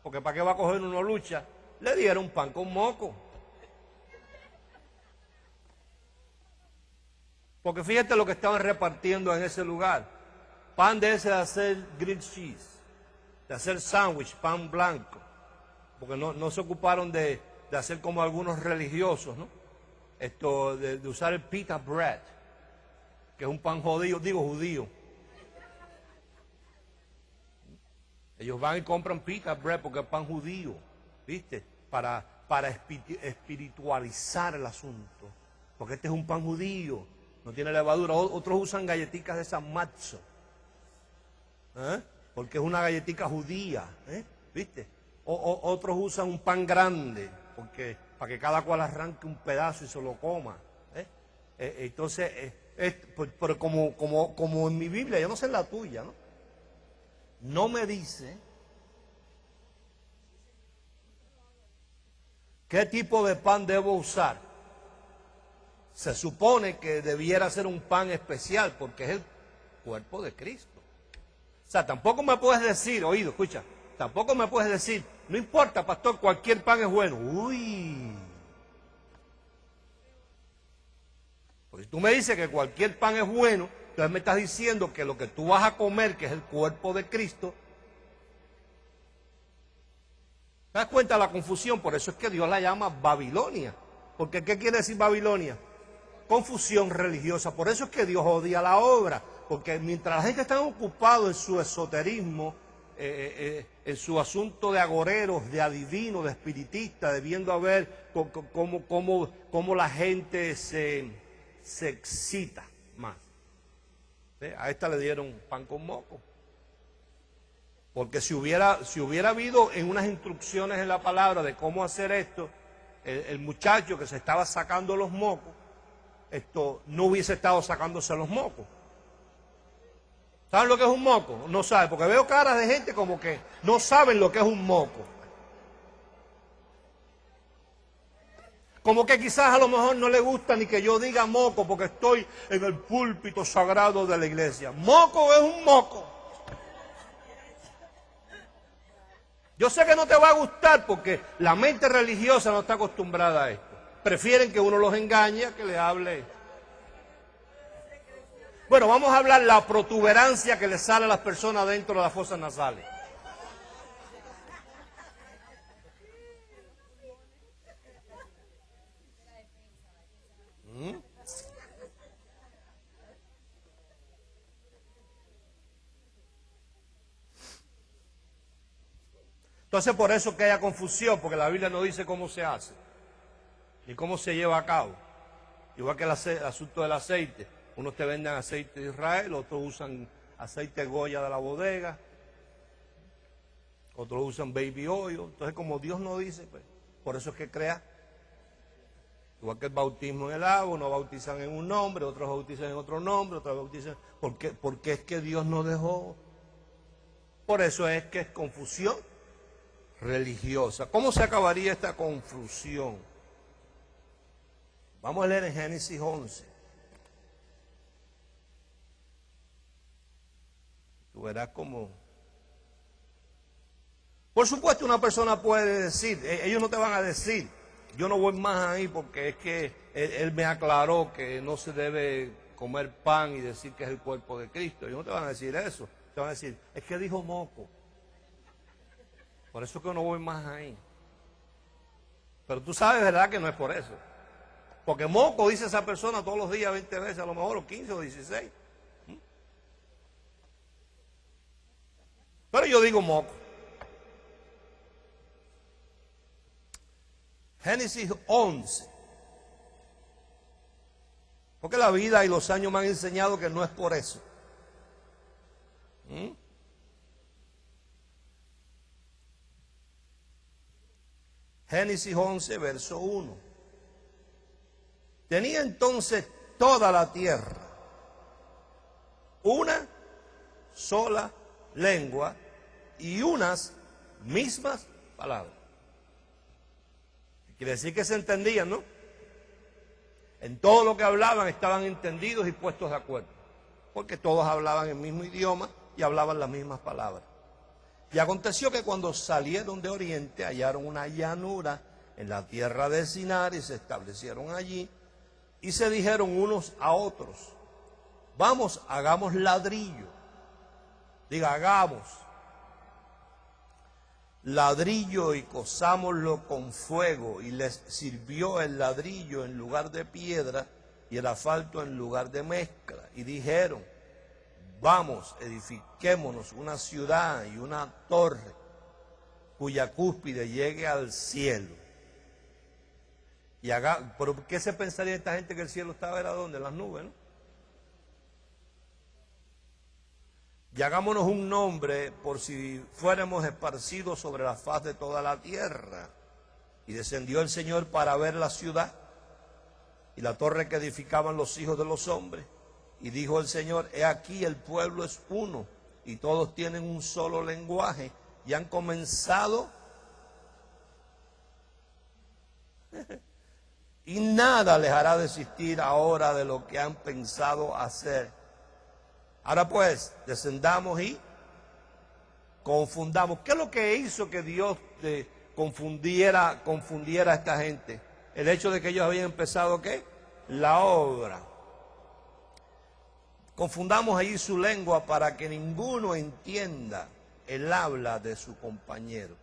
porque para qué va a coger uno lucha, le dieron pan con moco. Porque fíjate lo que estaban repartiendo en ese lugar. Pan de ese de hacer grilled cheese, de hacer sándwich, pan blanco. Porque no se ocuparon de hacer como algunos religiosos, ¿no? Esto de usar el pita bread, que es un pan judío. Ellos van y compran pita bread porque es pan judío, ¿viste? Para espiritualizar el asunto. Porque este es un pan judío. no tiene levadura. Otros usan galletitas de esas matzo, porque es una galletica judía, ¿viste? Otros usan un pan grande, porque para que cada cual arranque un pedazo y se lo coma. Entonces, pero como en mi Biblia, yo no sé en la tuya, ¿no? No me dice qué tipo de pan debo usar. Se supone que debiera ser un pan especial porque es el cuerpo de Cristo. O sea, tampoco me puedes decir, oído, escucha, tampoco me puedes decir, no importa, pastor, cualquier pan es bueno. Uy. Pues si tú me dices que cualquier pan es bueno, entonces me estás diciendo que lo que tú vas a comer, que es el cuerpo de Cristo, ¿te das cuenta de la confusión? Por eso es que Dios la llama Babilonia. Porque ¿qué quiere decir Babilonia? Confusión religiosa. Por eso es que Dios odia la obra. Porque mientras la gente está ocupada en su esoterismo, en su asunto de agoreros, de adivinos, de espiritistas, de viendo a ver cómo la gente se excita más. A esta le dieron pan con moco. Porque si hubiera habido en unas instrucciones en la palabra de cómo hacer esto, el muchacho que se estaba sacando los mocos, no hubiese estado sacándose los mocos. ¿Saben lo que es un moco? No saben, porque veo caras de gente como que no saben lo que es un moco. Como que quizás a lo mejor no le gusta ni que yo diga moco porque estoy en el púlpito sagrado de la iglesia. Moco es un moco. Yo sé que no te va a gustar porque la mente religiosa no está acostumbrada a esto. Prefieren que uno los engañe a que le hable. Bueno, vamos a hablar la protuberancia que le sale a las personas dentro de las fosas nasales. Entonces por eso que haya confusión, porque la Biblia no dice cómo se hace, ni cómo se lleva a cabo. Igual que el asunto del aceite. Unos te venden aceite de Israel, otros usan aceite Goya de la bodega, otros usan baby oil. Entonces como Dios no dice, pues, por eso es que crea. Igual que el bautismo en el agua, unos bautizan en un nombre, otros bautizan en otro nombre, otros bautizan... Porque es que Dios no dejó. Por eso es que es confusión religiosa. ¿Cómo se acabaría esta confusión? Vamos a leer en Génesis 11. Tú verás cómo... Por supuesto una persona puede decir, ellos no te van a decir, yo no voy más ahí porque es que él me aclaró que no se debe comer pan y decir que es el cuerpo de Cristo. Ellos no te van a decir eso. Te van a decir, es que dijo moco. Por eso es que no voy más ahí. Pero tú sabes, ¿verdad?, que no es por eso. Porque moco dice esa persona todos los días 20 veces, a lo mejor, o 15 o 16. Pero yo digo moco. Génesis 11. Porque la vida y los años me han enseñado que no es por eso. Génesis 11, verso 1. Tenía entonces toda la tierra una sola lengua y unas mismas palabras. Quiere decir que se entendían, ¿no? En todo lo que hablaban estaban entendidos y puestos de acuerdo, porque todos hablaban el mismo idioma y hablaban las mismas palabras. Y aconteció que cuando salieron de oriente hallaron una llanura en la tierra de Sinar y se establecieron allí y se dijeron unos a otros, vamos, hagamos ladrillo. Diga, hagamos ladrillo y cosámoslo con fuego. Y les sirvió el ladrillo en lugar de piedra y el asfalto en lugar de mezcla. Y dijeron, vamos, edifiquémonos una ciudad y una torre cuya cúspide llegue al cielo. ¿Pero qué se pensaría esta gente que el cielo estaba? ¿Era dónde? En las nubes, ¿no? y hagámonos un nombre por si fuéramos esparcidos sobre la faz de toda la tierra. Y descendió el Señor para ver la ciudad y la torre que edificaban los hijos de los hombres. Y dijo el Señor, he aquí el pueblo es uno y todos tienen un solo lenguaje y han comenzado y nada les hará desistir ahora de lo que han pensado hacer. Ahora pues, descendamos y confundamos. ¿Qué es lo que hizo que Dios confundiera a esta gente? El hecho de que ellos habían empezado, ¿qué? La obra. Confundamos allí su lengua para que ninguno entienda el habla de su compañero.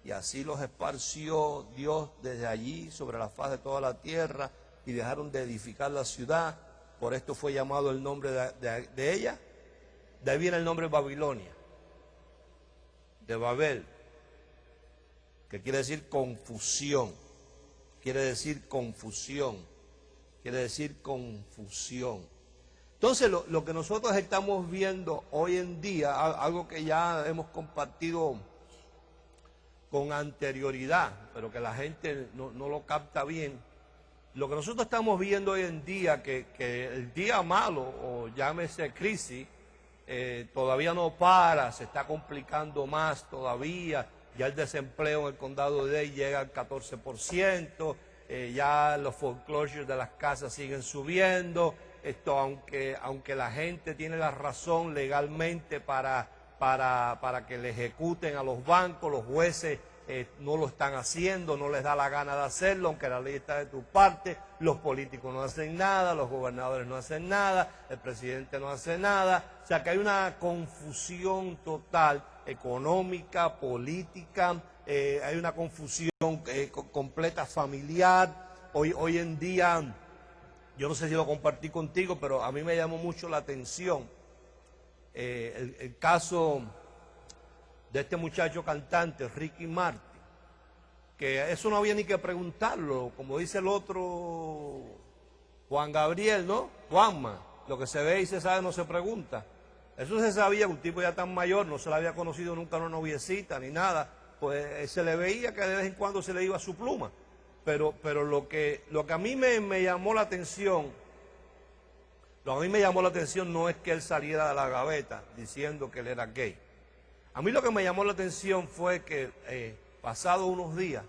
Y así los esparció Dios desde allí sobre la faz de toda la tierra y dejaron de edificar la ciudad. Por esto fue llamado el nombre de ella. De ahí viene el nombre Babilonia, de Babel, que quiere decir confusión, quiere decir confusión, quiere decir confusión. Entonces lo que nosotros estamos viendo hoy en día, algo que ya hemos compartido con anterioridad, pero que la gente no lo capta bien, lo que nosotros estamos viendo hoy en día, que el día malo, o llámese crisis, todavía no para, se está complicando más todavía, ya el desempleo en el condado de Dade llega al 14%, ya los foreclosures de las casas siguen subiendo, aunque la gente tiene la razón legalmente para que le ejecuten a los bancos, los jueces no lo están haciendo, no les da la gana de hacerlo, aunque la ley está de tu parte, los políticos no hacen nada, los gobernadores no hacen nada, el presidente no hace nada, o sea que hay una confusión total económica, política, hay una confusión completa familiar. Hoy en día, yo no sé si lo compartí contigo, pero a mí me llamó mucho la atención el caso de este muchacho cantante, Ricky Martin, que eso no había ni que preguntarlo, como dice el otro Juan Gabriel, ¿no? Juanma, lo que se ve y se sabe no se pregunta. Eso se sabía, un tipo ya tan mayor, no se le había conocido nunca una noviecita ni nada, pues se le veía que de vez en cuando se le iba su pluma. Pero lo que a mí me llamó la atención, no es que él saliera de la gaveta diciendo que él era gay. A mí lo que me llamó la atención fue que pasados unos días,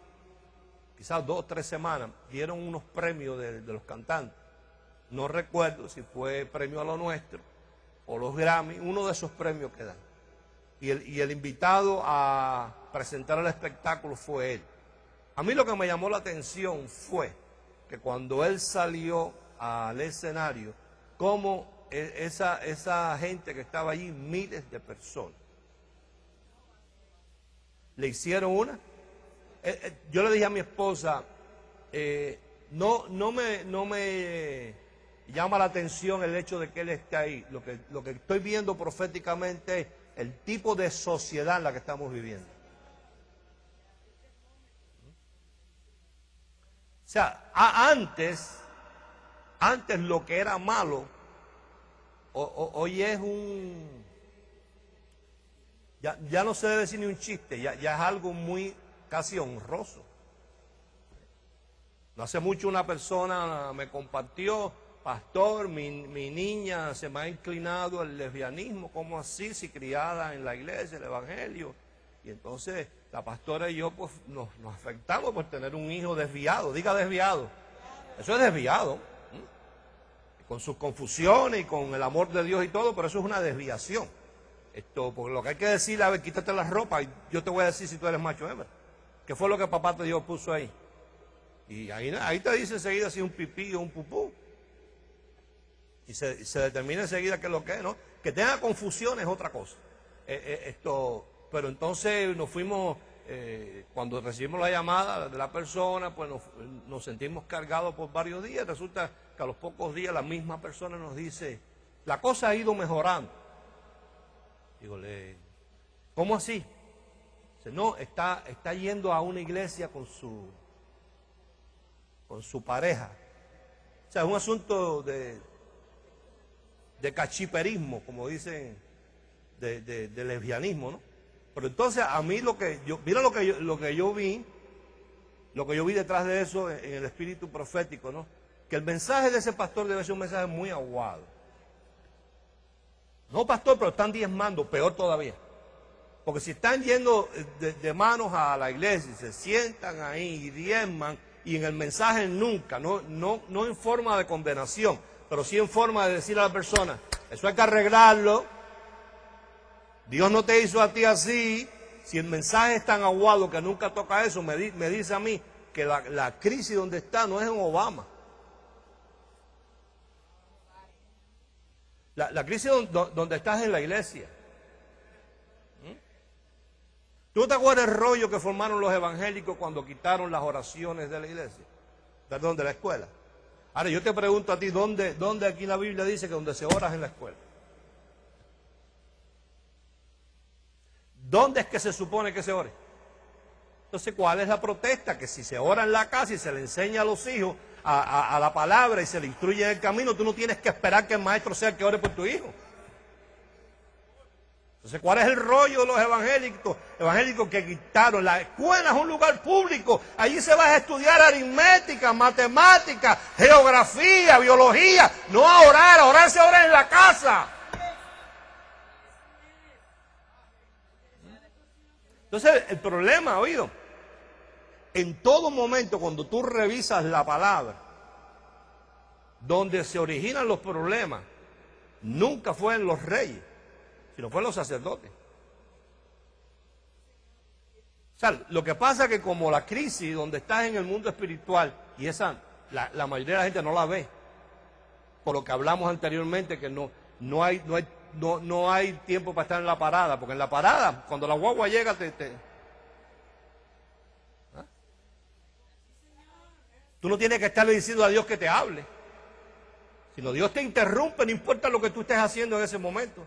quizás 2 o 3 semanas, dieron unos premios de los cantantes. No recuerdo si fue premio a lo nuestro o los Grammy, uno de esos premios que dan. Y el invitado a presentar el espectáculo fue él. A mí lo que me llamó la atención fue que cuando él salió al escenario, como esa gente que estaba allí, miles de personas, le hicieron una. Yo le dije a mi esposa, no me llama la atención el hecho de que él esté ahí. Lo que estoy viendo proféticamente es el tipo de sociedad en la que estamos viviendo. O sea, antes lo que era malo, hoy es ya no se debe decir ni un chiste, ya es algo muy casi honroso. No hace mucho una persona me compartió, pastor, mi niña se me ha inclinado al lesbianismo, ¿cómo así? Si criada en la iglesia, el evangelio. Y entonces la pastora y yo pues nos afectamos por tener un hijo desviado, diga desviado. Eso es desviado, con sus confusiones y con el amor de Dios y todo, pero eso es una desviación. Porque lo que hay que decir, a ver, quítate la ropa y yo te voy a decir si tú eres macho o hembra. ¿Qué fue lo que papá te Dios puso ahí? Y ahí te dice enseguida si es un pipí o un pupú. Y se determina enseguida qué es lo que es, ¿no? Que tenga confusión es otra cosa. Pero entonces nos fuimos, cuando recibimos la llamada de la persona, pues nos sentimos cargados por varios días. Resulta que a los pocos días la misma persona nos dice, la cosa ha ido mejorando. Dígole, ¿cómo así? Dice, no, está yendo a una iglesia con su pareja. O sea, es un asunto de cachiperismo, como dicen de lesbianismo, ¿no? Pero entonces a mí mira lo que yo vi detrás de eso en el espíritu profético, ¿no? Que el mensaje de ese pastor debe ser un mensaje muy aguado. No, pastor, pero están diezmando, peor todavía. Porque si están yendo de manos a la iglesia y se sientan ahí y diezman, y en el mensaje nunca, no en forma de condenación, pero sí en forma de decir a la persona, eso hay que arreglarlo, Dios no te hizo a ti así. Si el mensaje es tan aguado que nunca toca eso, me dice a mí que la crisis donde está no es en Obama. La crisis donde estás es en la iglesia. ¿Tú no te acuerdas el rollo que formaron los evangélicos cuando quitaron las oraciones de la iglesia? Perdón, de la escuela. Ahora yo te pregunto a ti, ¿dónde aquí en la Biblia dice que donde se ora es en la escuela? ¿Dónde es que se supone que se ore? Entonces, ¿cuál es la protesta? Que si se ora en la casa y se le enseña a los hijos a la palabra y se le instruye en el camino, tú no tienes que esperar que el maestro sea el que ore por tu hijo. Entonces, ¿cuál es el rollo de los evangélicos que quitaron? La escuela es un lugar público. Allí se va a estudiar aritmética, matemática, geografía, biología. No a orar se ora en la casa. Entonces, el problema, oído, en todo momento cuando tú revisas la palabra, donde se originan los problemas, nunca fue en los reyes, sino fue en los sacerdotes. O sea, lo que pasa es que como la crisis donde estás en el mundo espiritual, y esa la mayoría de la gente no la ve, por lo que hablamos anteriormente, que no hay tiempo para estar en la parada, porque en la parada, cuando la guagua llega, ¿ah? Tú no tienes que estarle diciendo a Dios que te hable, sino Dios te interrumpe, no importa lo que tú estés haciendo en ese momento.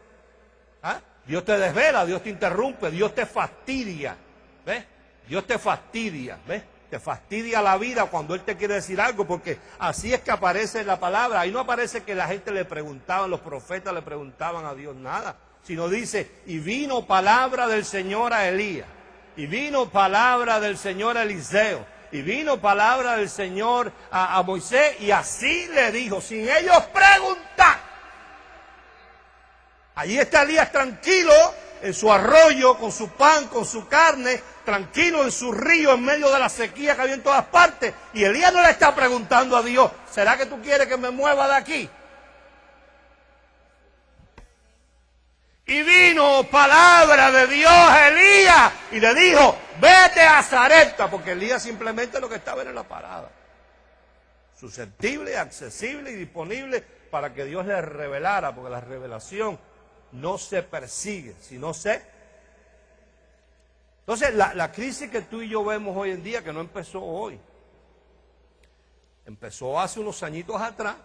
¿Ah? Dios te desvela, Dios te interrumpe, Dios te fastidia, ¿ves? Dios te fastidia, ¿ves? Te fastidia la vida cuando Él te quiere decir algo, porque así es que aparece en la palabra. Ahí no aparece que la gente le preguntaban, los profetas le preguntaban a Dios nada, sino dice, y vino palabra del Señor a Elías, y vino palabra del Señor a Eliseo, y vino palabra del Señor a Moisés, y así le dijo, sin ellos preguntar. Allí está Elías tranquilo en su arroyo, con su pan, con su carne, tranquilo en su río, en medio de la sequía que había en todas partes. Y Elías no le está preguntando a Dios, ¿será que tú quieres que me mueva de aquí? Y vino palabra de Dios a Elías y le dijo, vete a Zarepta, porque Elías simplemente lo que estaba era en la parada. Susceptible, accesible y disponible para que Dios le revelara, porque la revelación no se persigue, sino se... Entonces, la crisis que tú y yo vemos hoy en día, que no empezó hoy, empezó hace unos añitos atrás,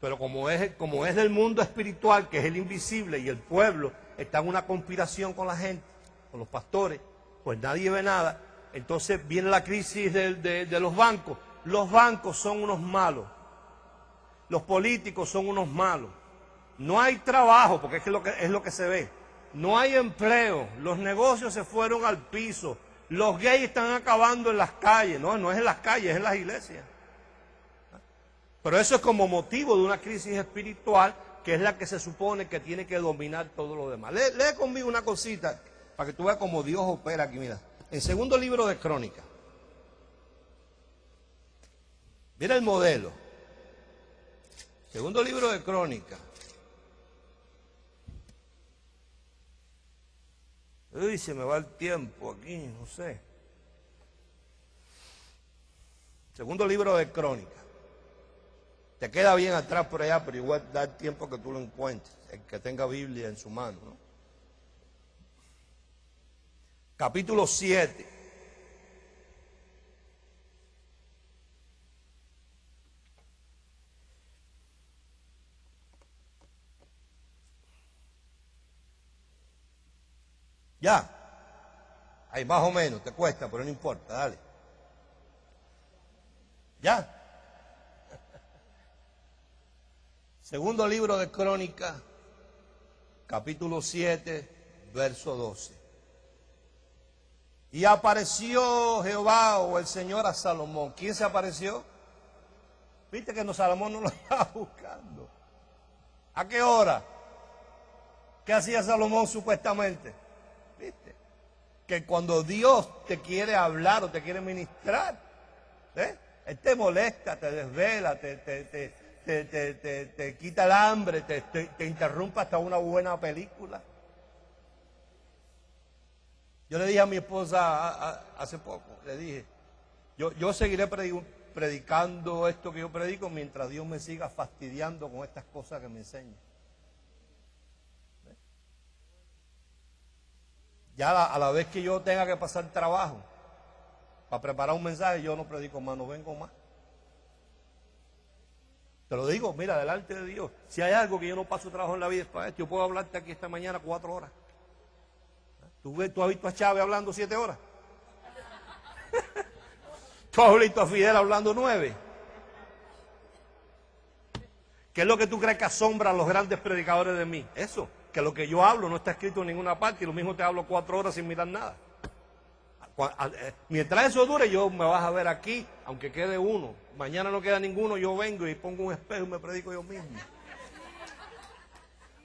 pero como es del mundo espiritual, que es el invisible, y el pueblo está en una conspiración con la gente, con los pastores, pues nadie ve nada. Entonces viene la crisis de los bancos. Los bancos son unos malos, los políticos son unos malos. No hay trabajo, porque es lo que se ve. No hay empleo, los negocios se fueron al piso, los gays están acabando en las calles. No es en las calles, es en las iglesias. Pero eso es como motivo de una crisis espiritual, que es la que se supone que tiene que dominar todo lo demás. Lee conmigo una cosita, para que tú veas cómo Dios opera aquí, mira. En segundo libro de Crónicas. Mira el modelo. Segundo libro de Crónicas. Uy, se me va el tiempo aquí, no sé. Segundo libro de Crónicas. Te queda bien atrás por allá, pero igual da el tiempo que tú lo encuentres, el que tenga Biblia en su mano, ¿no? Capítulo 7. Ya. Ahí más o menos, te cuesta, pero no importa, dale. Ya. Segundo libro de Crónicas, capítulo 7, verso 12. Y apareció Jehová o el Señor a Salomón. ¿Quién se apareció? Viste que Salomón no lo estaba buscando. ¿A qué hora? ¿Qué hacía Salomón supuestamente? ¿Viste? Que cuando Dios te quiere hablar o te quiere ministrar, Él te molesta, te desvela, te quita el hambre, te interrumpe hasta una buena película. Yo le dije a mi esposa hace poco, le dije, yo seguiré predicando esto que yo predico mientras Dios me siga fastidiando con estas cosas que me enseña. Ya a la vez que yo tenga que pasar trabajo para preparar un mensaje, yo no predico más, no vengo más. Te lo digo, mira, delante de Dios, si hay algo que yo no paso trabajo en la vida es para esto. Yo puedo hablarte aquí esta mañana 4 horas. ¿Tú has visto a Chávez hablando 7 horas? ¿Tú has visto a Fidel hablando 9? ¿Qué es lo que tú crees que asombra a los grandes predicadores de mí? Eso, que lo que yo hablo no está escrito en ninguna parte y lo mismo te hablo 4 horas sin mirar nada. Mientras eso dure, yo me vas a ver aquí, aunque quede uno. Mañana no queda ninguno, yo vengo y pongo un espejo y me predico yo mismo.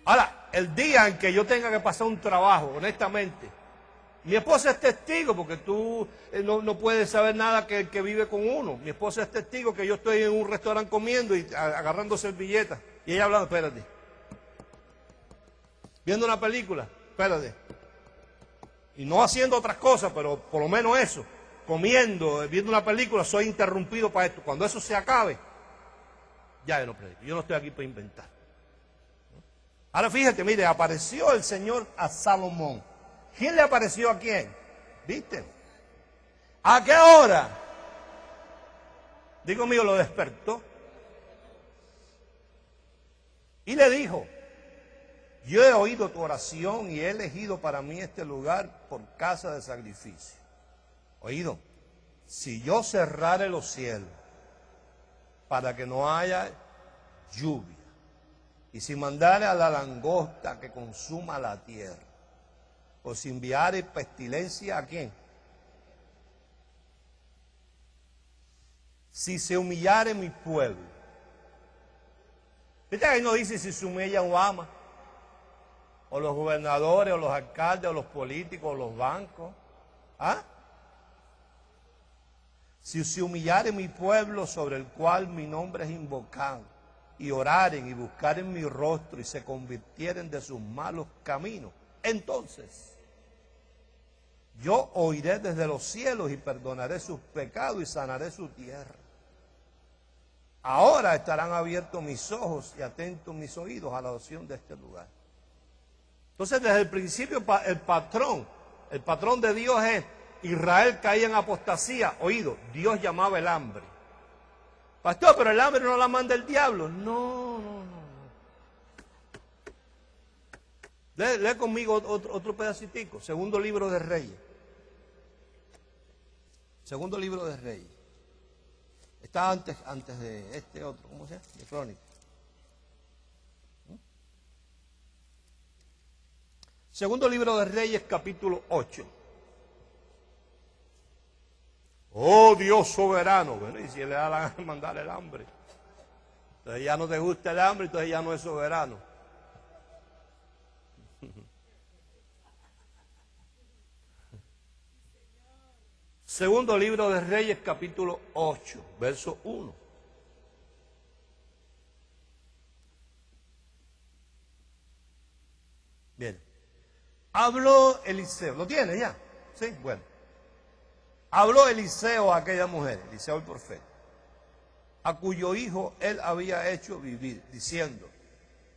Ahora, el día en que yo tenga que pasar un trabajo, honestamente, mi esposa es testigo, porque tú no puedes saber nada que vive con uno. Mi esposa es testigo que yo estoy en un restaurante comiendo y agarrando servilletas. Y ella hablando, espérate. Viendo una película, espérate. Y no haciendo otras cosas, pero por lo menos eso. Comiendo, viendo una película, soy interrumpido para esto. Cuando eso se acabe, ya yo no predico. Yo no estoy aquí para inventar. Ahora fíjate, mire, apareció el Señor a Salomón. ¿Quién le apareció a quién? ¿Viste? ¿A qué hora? Digo mío, lo despertó. Y le dijo, yo he oído tu oración y he elegido para mí este lugar por casa de sacrificio. Oído, si yo cerrare los cielos para que no haya lluvia, y si mandare a la langosta que consuma la tierra, o si enviare pestilencia, ¿a quién? Si se humillare mi pueblo. ¿Viste que ahí no dice si se humilla Obama? O los gobernadores, o los alcaldes, o los políticos, o los bancos. ¿Ah? Si se humillare mi pueblo sobre el cual mi nombre es invocado, y oraren y buscaren mi rostro y se convirtieren de sus malos caminos, entonces yo oiré desde los cielos y perdonaré sus pecados y sanaré su tierra. Ahora estarán abiertos mis ojos y atentos mis oídos a la oración de este lugar. Entonces, desde el principio, el patrón de Dios es: Israel caía en apostasía. Oído, Dios llamaba el hambre. Pastor, pero el hambre no la manda el diablo. No. Lee conmigo otro pedacitico. Segundo libro de Reyes. Segundo libro de Reyes. Está antes de este otro. ¿Cómo se llama? De Crónicas. Segundo libro de Reyes, capítulo 8. Oh Dios soberano. Bueno, y si le da la gana de mandar el hambre, entonces ya no te gusta el hambre, entonces ya no es soberano. Segundo libro de Reyes, capítulo 8, verso 1. Bien. Habló Eliseo. ¿Lo tiene ya? Sí, bueno. Habló Eliseo a aquella mujer, Eliseo el profeta, a cuyo hijo él había hecho vivir, diciendo: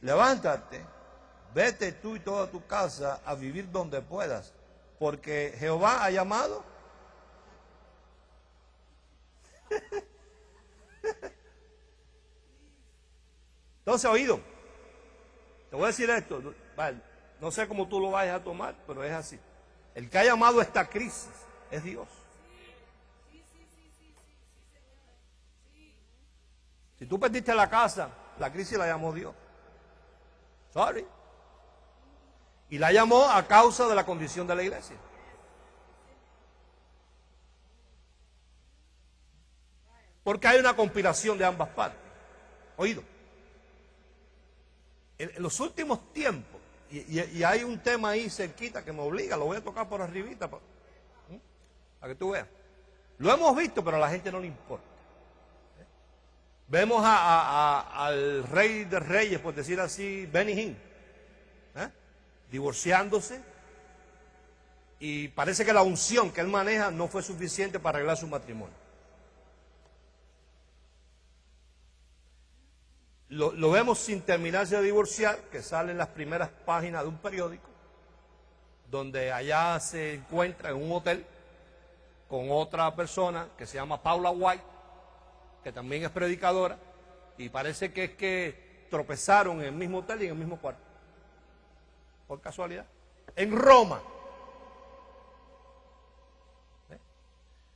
levántate, vete tú y toda tu casa a vivir donde puedas, porque Jehová ha llamado. Entonces, oído, te voy a decir esto, vale, no sé cómo tú lo vayas a tomar, pero es así. El que ha llamado esta crisis es Dios. Si tú perdiste la casa, la crisis la llamó Dios. Sorry. Y la llamó a causa de la condición de la iglesia. Porque hay una conspiración de ambas partes. Oído. En los últimos tiempos, y hay un tema ahí cerquita que me obliga, lo voy a tocar por arribita para que tú veas. Lo hemos visto, pero a la gente no le importa. Vemos al rey de reyes, por decir así, Benny Hinn, divorciándose, y parece que la unción que él maneja no fue suficiente para arreglar su matrimonio. Lo vemos sin terminarse de divorciar, que sale en las primeras páginas de un periódico, donde allá se encuentra en un hotel con otra persona que se llama Paula White, que también es predicadora, y parece que es que tropezaron en el mismo hotel y en el mismo cuarto, por casualidad, en Roma.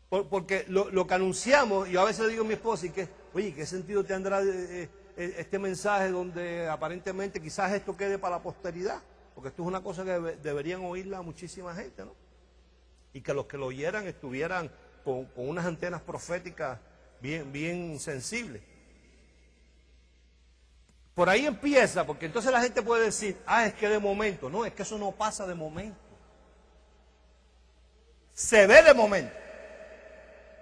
Porque lo que anunciamos, y yo a veces le digo a mi esposa, y que, oye, ¿qué sentido tendrá este mensaje donde aparentemente quizás esto quede para la posteridad? Porque esto es una cosa que deberían oírla muchísima gente, ¿no? Y que los que lo oyeran estuvieran con unas antenas proféticas bien sensibles. Por ahí empieza, porque entonces la gente puede decir, es que de momento. No, es que eso no pasa de momento. Se ve de momento.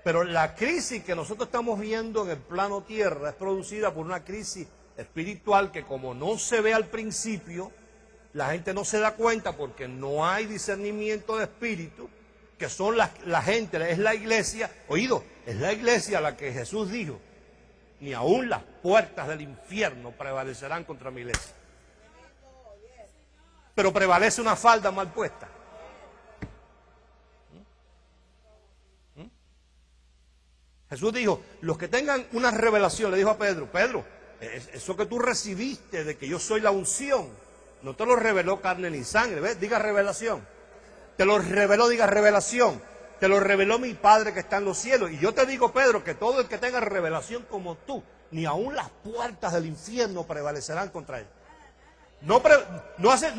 Pero la crisis que nosotros estamos viendo en el plano tierra es producida por una crisis espiritual que, como no se ve al principio, la gente no se da cuenta porque no hay discernimiento de espíritu, que son la gente, es la iglesia. Oído, es la iglesia la que Jesús dijo, ni aún las puertas del infierno prevalecerán contra mi iglesia. Pero prevalece una falda mal puesta. Jesús dijo, los que tengan una revelación, le dijo a Pedro, Pedro, eso que tú recibiste de que yo soy la unción, no te lo reveló carne ni sangre, ¿ves? Diga revelación. Te lo reveló, diga revelación. Te lo reveló mi Padre que está en los cielos. Y yo te digo, Pedro, que todo el que tenga revelación como tú, ni aún las puertas del infierno prevalecerán contra él.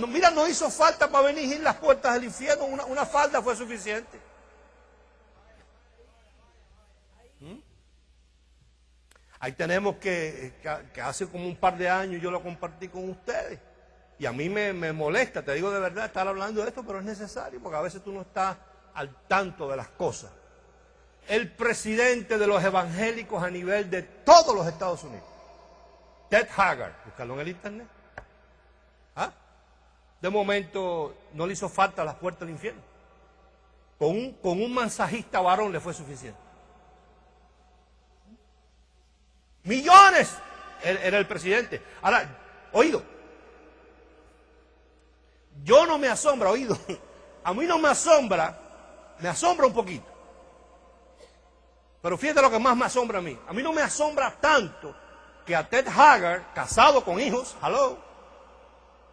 Mira, no hizo falta para venir en las puertas del infierno, una falda fue suficiente. Ahí tenemos que hace como un par de años yo lo compartí con ustedes. Y a mí me molesta, te digo de verdad, estar hablando de esto, pero es necesario, porque a veces tú no estás al tanto de las cosas. El presidente de los evangélicos a nivel de todos los Estados Unidos, Ted Haggard, búscalo en el internet. De momento no le hizo falta las puertas del infierno. Con un masajista varón le fue suficiente. Millones era el presidente. Ahora, oído, yo no me asombra, oído, a mí no me asombra un poquito. Pero fíjate lo que más me asombra a mí. A mí no me asombra tanto que a Ted Haggard, casado con hijos,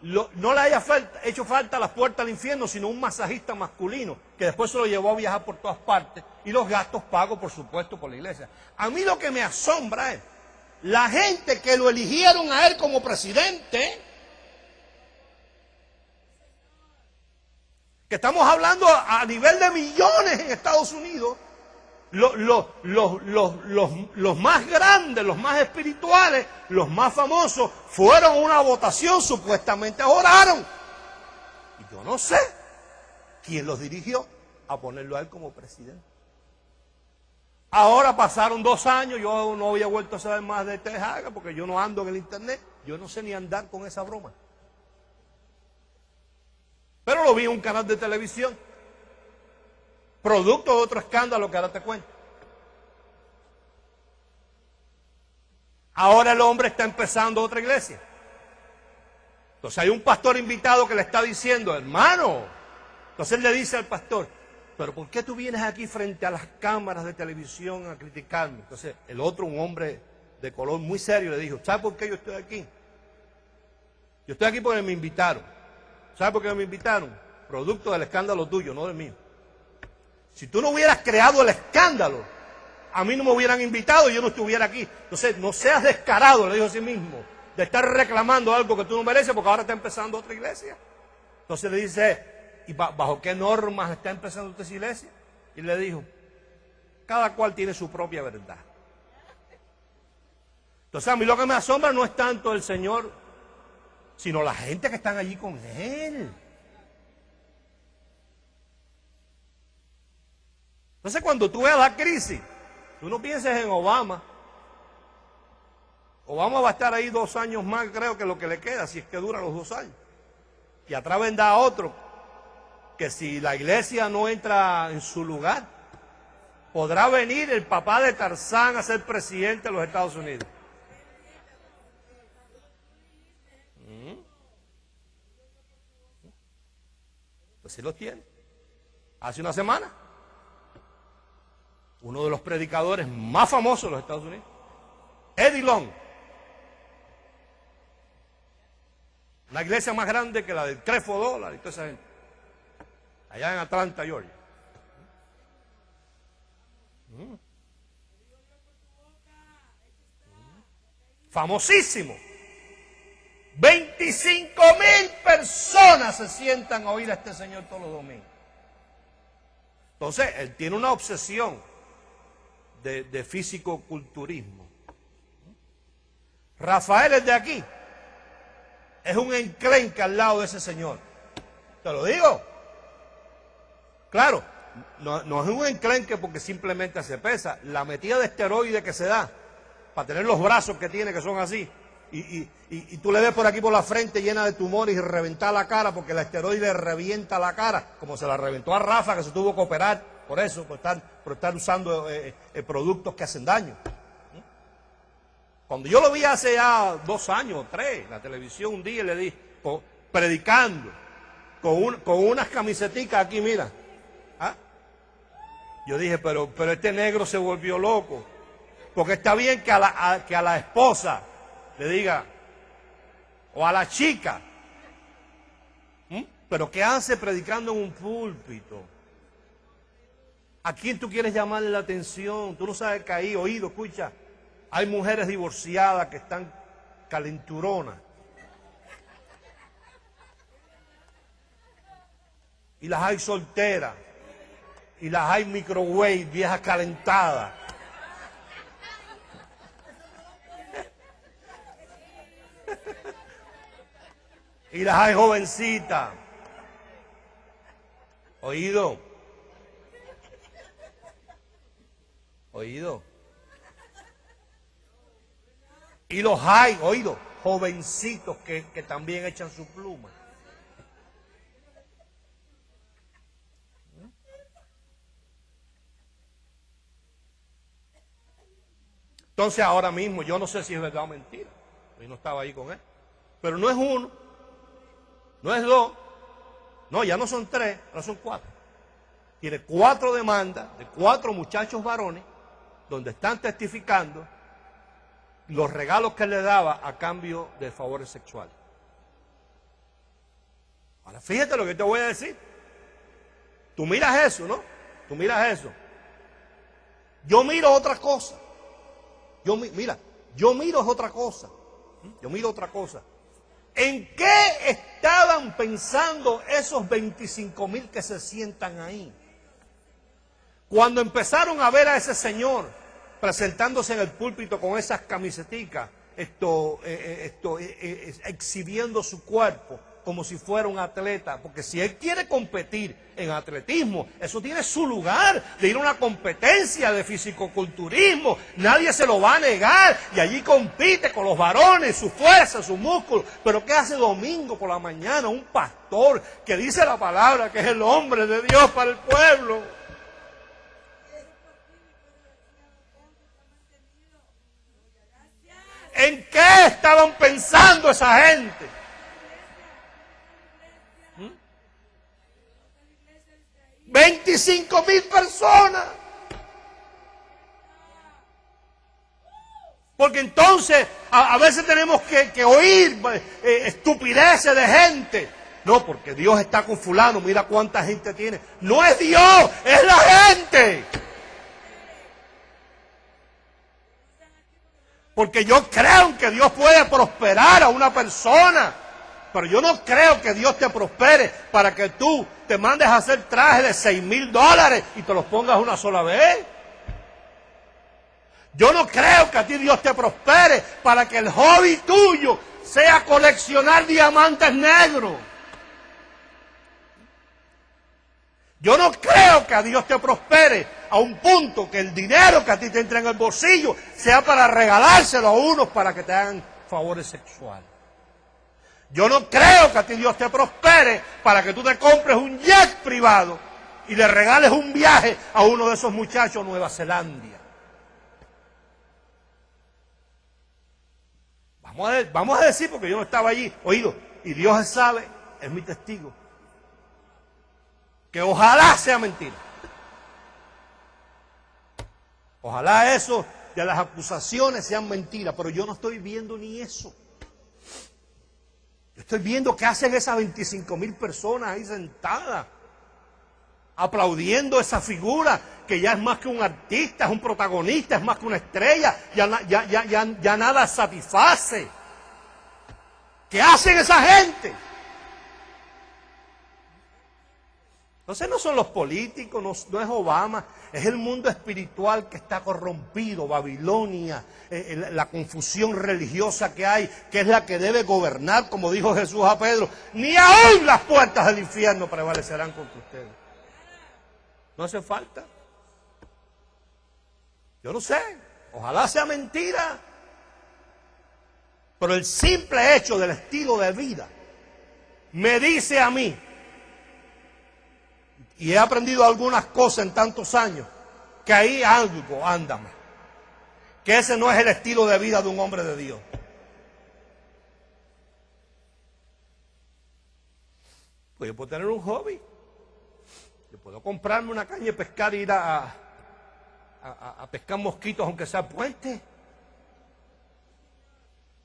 no le haya hecho falta las puertas del infierno, sino un masajista masculino, que después se lo llevó a viajar por todas partes, y los gastos pagos, por supuesto, por la iglesia. A mí lo que me asombra es la gente que lo eligieron a él como presidente, que estamos hablando a nivel de millones en Estados Unidos, los más grandes, los más espirituales, los más famosos, fueron a una votación, supuestamente oraron. Y yo no sé quién los dirigió a ponerlo a él como presidente. Ahora pasaron 2 años, yo no había vuelto a saber más de Ted Haggard porque yo no ando en el internet, yo no sé ni andar con esa broma. Pero lo vi en un canal de televisión, producto de otro escándalo que ahora te cuento. Ahora el hombre está empezando otra iglesia. Entonces hay un pastor invitado que le está diciendo, hermano. Entonces él le dice al pastor, pero ¿por qué tú vienes aquí frente a las cámaras de televisión a criticarme? Entonces el otro, un hombre de color muy serio, le dijo, ¿sabe por qué yo estoy aquí? Yo estoy aquí porque me invitaron. ¿Sabe por qué me invitaron? Producto del escándalo tuyo, no del mío. Si tú no hubieras creado el escándalo, a mí no me hubieran invitado y yo no estuviera aquí. Entonces, no seas descarado, le dijo a sí mismo, de estar reclamando algo que tú no mereces porque ahora está empezando otra iglesia. Entonces le dice, ¿y bajo qué normas está empezando esta iglesia? Y le dijo, cada cual tiene su propia verdad. Entonces a mí lo que me asombra no es tanto el Señor, sino la gente que están allí con Él. Entonces cuando tú veas la crisis, tú no pienses en Obama. Obama va a estar ahí 2 años más, creo que lo que le queda, si es que dura los 2 años. Y atrás vendrá otro, que si la iglesia no entra en su lugar, podrá venir el papá de Tarzán a ser presidente de los Estados Unidos. Pues sí los tiene. Hace una semana, uno de los predicadores más famosos de los Estados Unidos, Eddie Long, una iglesia más grande que la del Creflo Dollar y toda esa gente, allá en Atlanta, Georgia. Famosísimo. 25,000 personas se sientan a oír a este señor todos los domingos. Entonces, él tiene una obsesión de físico-culturismo. Rafael es de aquí. Es un enclenque al lado de ese señor. Te lo digo. Claro, no es un enclenque porque simplemente se pesa. La metida de esteroide que se da para tener los brazos que tiene, que son así, y tú le ves por aquí por la frente llena de tumores y reventar la cara porque la esteroide le revienta la cara, como se la reventó a Rafa, que se tuvo que operar por eso, por estar usando productos que hacen daño. Cuando yo lo vi hace ya 2 años o 3 en la televisión, un día le di predicando con unas camiseticas aquí, mira. ¿Ah? Yo dije, pero este negro se volvió loco, porque está bien que a la esposa le diga, o a la chica, pero ¿qué hace predicando en un púlpito? ¿A quién tú quieres llamarle la atención? Tú no sabes que ahí, oído, escucha, hay mujeres divorciadas que están calenturonas. Y las hay solteras. Y las hay microwave, viejas calentadas. Y las hay jovencitas. Oído. Oído. Y los hay, oído, jovencitos que también echan su pluma. Entonces ahora mismo, yo no sé si es verdad o mentira, yo no estaba ahí con él, pero no es 1, no es 2, no, ya no son 3, ahora son 4. Tiene 4 demandas de 4 muchachos varones, donde están testificando los regalos que le daba a cambio de favores sexuales. Ahora fíjate lo que te voy a decir. Tú miras eso, ¿no? Tú miras eso. Yo miro otra cosa. Yo miro otra cosa. Yo miro otra cosa. ¿En qué estaban pensando esos 25,000 que se sientan ahí? Cuando empezaron a ver a ese señor presentándose en el púlpito con esas camiseticas, exhibiendo su cuerpo como si fuera un atleta, porque si él quiere competir en atletismo, eso tiene su lugar, de ir a una competencia de fisicoculturismo, nadie se lo va a negar, y allí compite con los varones, su fuerza, su músculo. Pero ¿qué hace domingo por la mañana un pastor que dice la palabra, que es el hombre de Dios para el pueblo? ¿En qué estaban pensando esa gente? 25,000 personas. Porque entonces a veces tenemos que oír estupideces de gente. No, porque Dios está con fulano, mira cuánta gente tiene. No es Dios, es la gente. Porque yo creo que Dios puede prosperar a una persona Pero yo no creo que Dios te prospere para que tú te mandes a hacer trajes de $6,000 y te los pongas una sola vez. Yo no creo que a ti Dios te prospere para que el hobby tuyo sea coleccionar diamantes negros. Yo no creo que a Dios te prospere a un punto que el dinero que a ti te entra en el bolsillo sea para regalárselo a unos para que te hagan favores sexuales. Yo no creo que a ti Dios te prospere para que tú te compres un jet privado y le regales un viaje a uno de esos muchachos a Nueva Zelanda. Vamos a decir, porque yo no estaba allí, oído, y Dios sabe, es mi testigo, que ojalá sea mentira. Ojalá eso de las acusaciones sean mentiras, pero yo no estoy viendo ni eso. Yo estoy viendo qué hacen esas 25,000 personas ahí sentadas, aplaudiendo esa figura que ya es más que un artista, es un protagonista, es más que una estrella, ya nada satisface. ¿Qué hacen esa gente? Entonces no son los políticos, no es Obama, es el mundo espiritual que está corrompido, Babilonia, la confusión religiosa que hay, que es la que debe gobernar, como dijo Jesús a Pedro, ni aún las puertas del infierno prevalecerán contra ustedes. No hace falta. Yo no sé, ojalá sea mentira, pero el simple hecho del estilo de vida me dice a mí, y he aprendido algunas cosas en tantos años, que ahí algo anda mal, que ese no es el estilo de vida de un hombre de Dios. Pues yo puedo tener un hobby, yo puedo comprarme una caña de pescar e ir a pescar mosquitos aunque sea puente.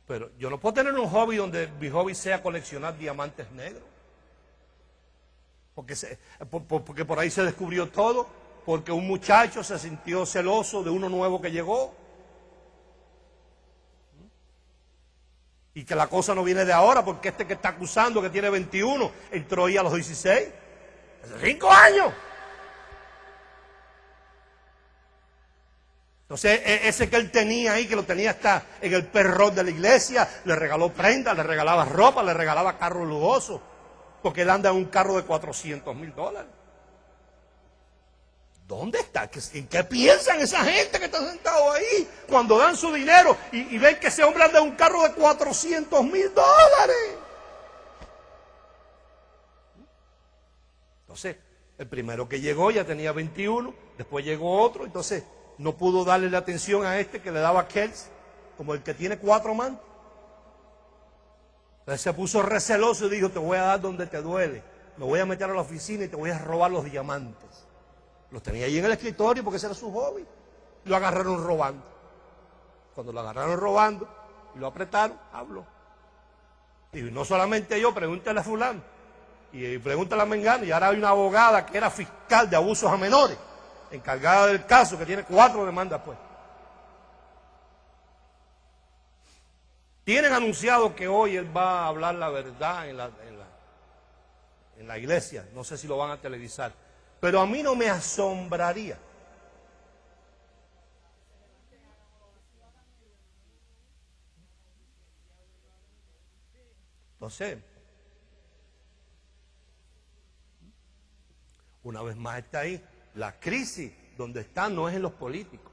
Pero yo no puedo tener un hobby donde mi hobby sea coleccionar diamantes negros. Porque por ahí se descubrió todo, porque un muchacho se sintió celoso de uno nuevo que llegó. Y que la cosa no viene de ahora, porque este que está acusando, que tiene 21, entró ahí a los 16, hace 5 años. Entonces, ese que él tenía ahí, que lo tenía hasta en el perro de la iglesia, le regaló prendas, le regalaba ropa, le regalaba carros lujosos, porque él anda en un carro de $400,000. ¿Dónde está? ¿En qué piensan esa gente que está sentado ahí cuando dan su dinero y ven que ese hombre anda en un carro de $400,000? Entonces, el primero que llegó ya tenía 21, después llegó otro, entonces no pudo darle la atención a este que le daba Kells, como el que tiene 4 mantos. Entonces se puso receloso y dijo, te voy a dar donde te duele, me voy a meter a la oficina y te voy a robar los diamantes. Los tenía ahí en el escritorio porque ese era su hobby. Lo agarraron robando. Cuando lo agarraron robando y lo apretaron, habló. Y no solamente yo, pregúntale a fulano. Y pregúntale a Mengano. Y ahora hay una abogada que era fiscal de abusos a menores, encargada del caso, que tiene 4 demandas pues. Tienen anunciado que hoy él va a hablar la verdad en la iglesia. No sé si lo van a televisar. Pero a mí no me asombraría. Entonces, una vez más está ahí. La crisis donde está no es en los políticos.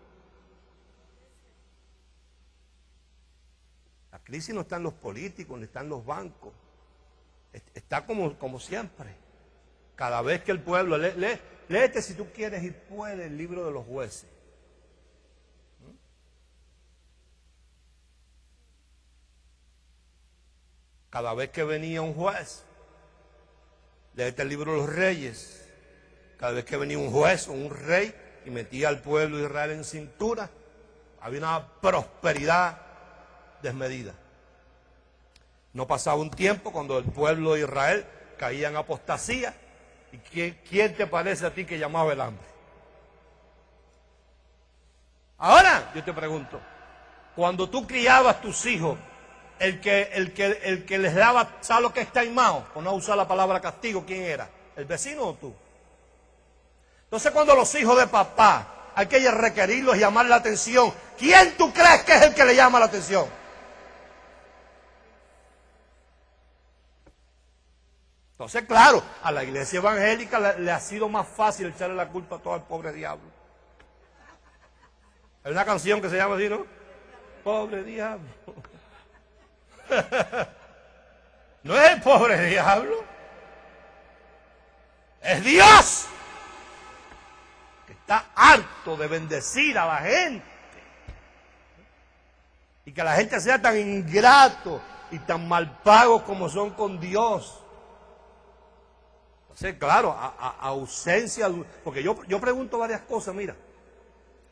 La crisis no está en los políticos, ni está en los bancos. Está como siempre. Cada vez que el pueblo, léete si tú quieres y puedes el libro de los jueces. Cada vez que venía un juez, léete el libro de los reyes. Cada vez que venía un juez o un rey y metía al pueblo de Israel en cintura, había una prosperidad desmedida. No pasaba un tiempo cuando el pueblo de Israel caía en apostasía. ¿Y quién te parece a ti que llamaba el hambre? Ahora, yo te pregunto, cuando tú criabas tus hijos el que les daba, ¿sabes lo que es taimao? Por no usar la palabra castigo, ¿quién era? ¿El vecino o tú? Entonces cuando los hijos de papá hay que requerirlos y llamar la atención, ¿quién tú crees que es el que le llama la atención? Entonces, claro, a la iglesia evangélica le ha sido más fácil echarle la culpa a todo el pobre diablo. Hay una canción que se llama así, ¿no? Pobre diablo. No es el pobre diablo, es Dios, que está harto de bendecir a la gente y que la gente sea tan ingrato y tan malpagos como son con Dios. Entonces, claro, ausencia, porque yo pregunto varias cosas, mira,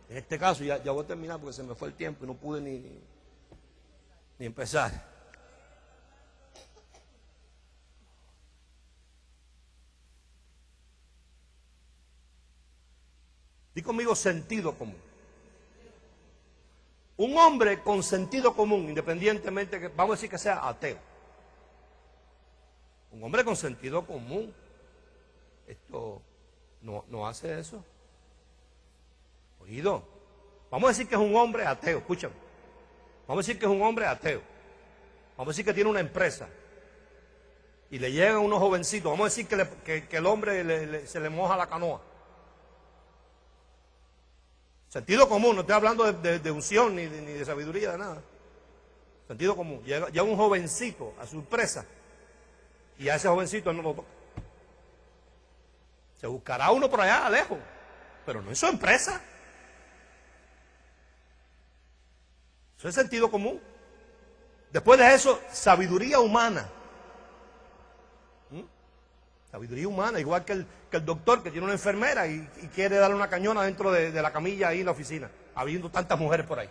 en este caso ya voy a terminar porque se me fue el tiempo y no pude ni empezar. Di conmigo sentido común. Un hombre con sentido común, independientemente que, vamos a decir que sea ateo. Un hombre con sentido común, esto no hace eso. Oído, vamos a decir que es un hombre ateo, escúchame. Vamos a decir que es un hombre ateo. Vamos a decir que tiene una empresa y le llegan unos jovencitos. Vamos a decir que el hombre se le moja la canoa. Sentido común, no estoy hablando de unción ni de sabiduría, de nada. Sentido común. Llega un jovencito a su empresa y a ese jovencito él no lo toca. Se buscará uno por allá lejos, pero no en su empresa. Eso es sentido común. Después de eso, sabiduría humana. Sabiduría humana, igual que el doctor que tiene una enfermera y quiere darle una cañona dentro de la camilla ahí en la oficina, habiendo tantas mujeres por ahí.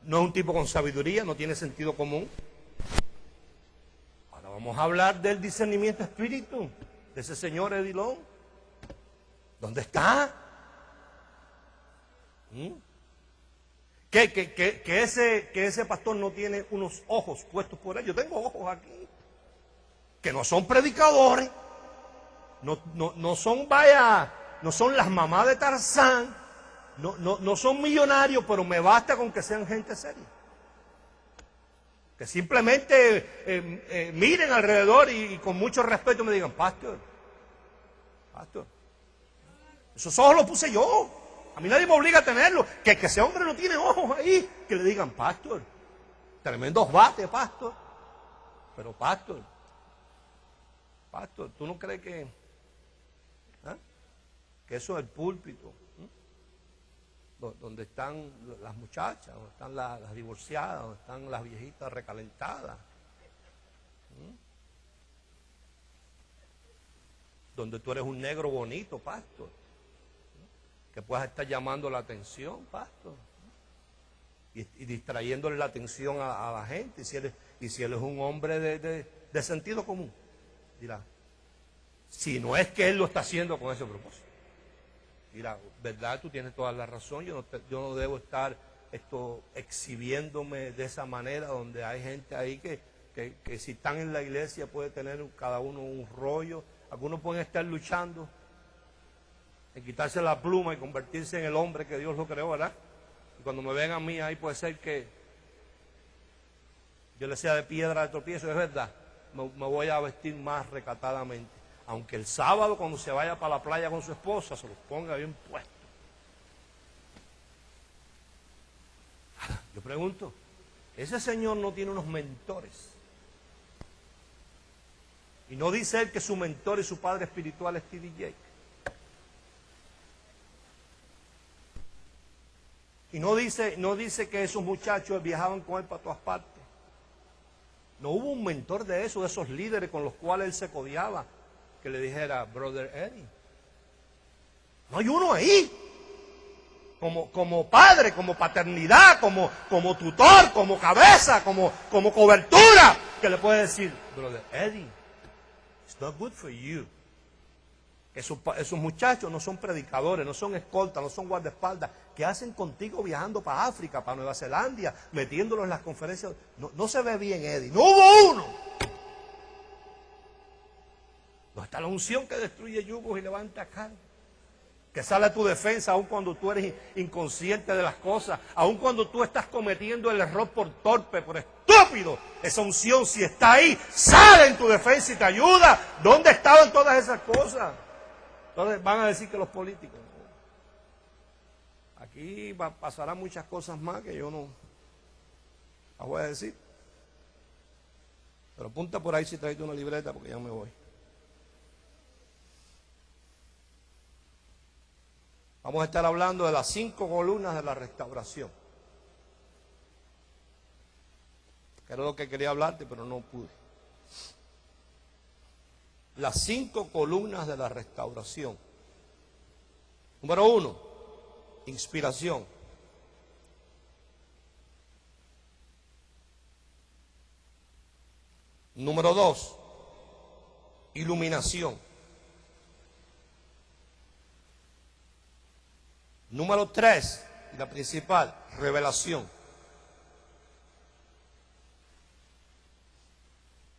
No es un tipo con sabiduría, no tiene sentido común. Ahora vamos a hablar del discernimiento espíritu, de ese señor Edilón. ¿Dónde está? Que ese pastor no tiene unos ojos puestos por él. Yo tengo ojos aquí, que no son predicadores, no son no son las mamás de Tarzán, no son millonarios, pero me basta con que sean gente seria. Que simplemente miren alrededor y con mucho respeto me digan, pastor, esos ojos los puse yo. A mí nadie me obliga a tenerlos. Que ese hombre no tiene ojos ahí. Que le digan, pastor, tremendos bates, pastor. Pero pastor, ¿tú no crees que eso es el púlpito? Donde están las muchachas, donde están las divorciadas, donde están las viejitas recalentadas. Donde tú eres un negro bonito, pastor. Que puedas estar llamando la atención, pastor. Y distrayéndole la atención a la gente. Y si él es un hombre de sentido común, dirá, si no es que él lo está haciendo con ese propósito. Dirá, verdad, tú tienes toda la razón, yo no debo estar exhibiéndome de esa manera, donde hay gente ahí que si están en la iglesia puede tener cada uno un rollo. Algunos pueden estar luchando en quitarse la pluma y convertirse en el hombre que Dios lo creó, ¿verdad? Y cuando me ven a mí ahí puede ser que yo le sea de piedra de tropiezo, es verdad, me voy a vestir más recatadamente. Aunque el sábado cuando se vaya para la playa con su esposa se los ponga bien puestos. Yo pregunto, ese señor no tiene unos mentores. Y no dice él que su mentor y su padre espiritual es T.D. Jakes. Y no dice que esos muchachos viajaban con él para todas partes. No hubo un mentor de esos líderes con los cuales él se codeaba, que le dijera, Brother Eddie. No hay uno ahí. Como padre, como paternidad, como tutor, como cabeza, como cobertura, que le puede decir, Brother Eddie, it's not good for you Esos muchachos no son predicadores, no son escoltas, no son guardaespaldas. ¿Qué hacen contigo viajando para África, para Nueva Zelanda, metiéndolos en las conferencias? No se ve bien, Eddie. ¡No hubo uno! No está la unción que destruye yugos y levanta cargas, que sale a tu defensa aun cuando tú eres inconsciente de las cosas, aun cuando tú estás cometiendo el error por torpe, por estúpido. Esa unción, si está ahí, sale en tu defensa y te ayuda. ¿Dónde estaban todas esas cosas? Entonces van a decir que los políticos. Aquí pasarán muchas cosas más que yo no las voy a decir. Pero apunta por ahí si traes una libreta porque ya me voy. Vamos a estar hablando de las 5 columnas de la restauración. Que era lo que quería hablarte, pero no pude. Las 5 columnas de la restauración. Número 1, inspiración. Número 2, iluminación. Número 3, y la principal, revelación.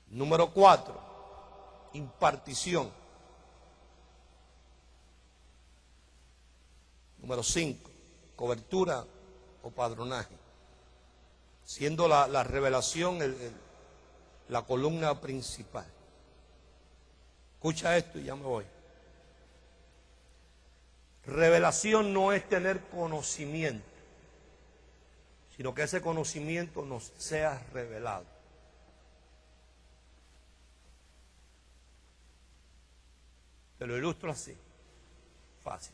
Número 4, impartición. Número 5, cobertura o padronaje. Siendo la revelación la columna principal. Escucha esto y ya me voy. Revelación no es tener conocimiento, sino que ese conocimiento nos sea revelado. Te lo ilustro así, fácil.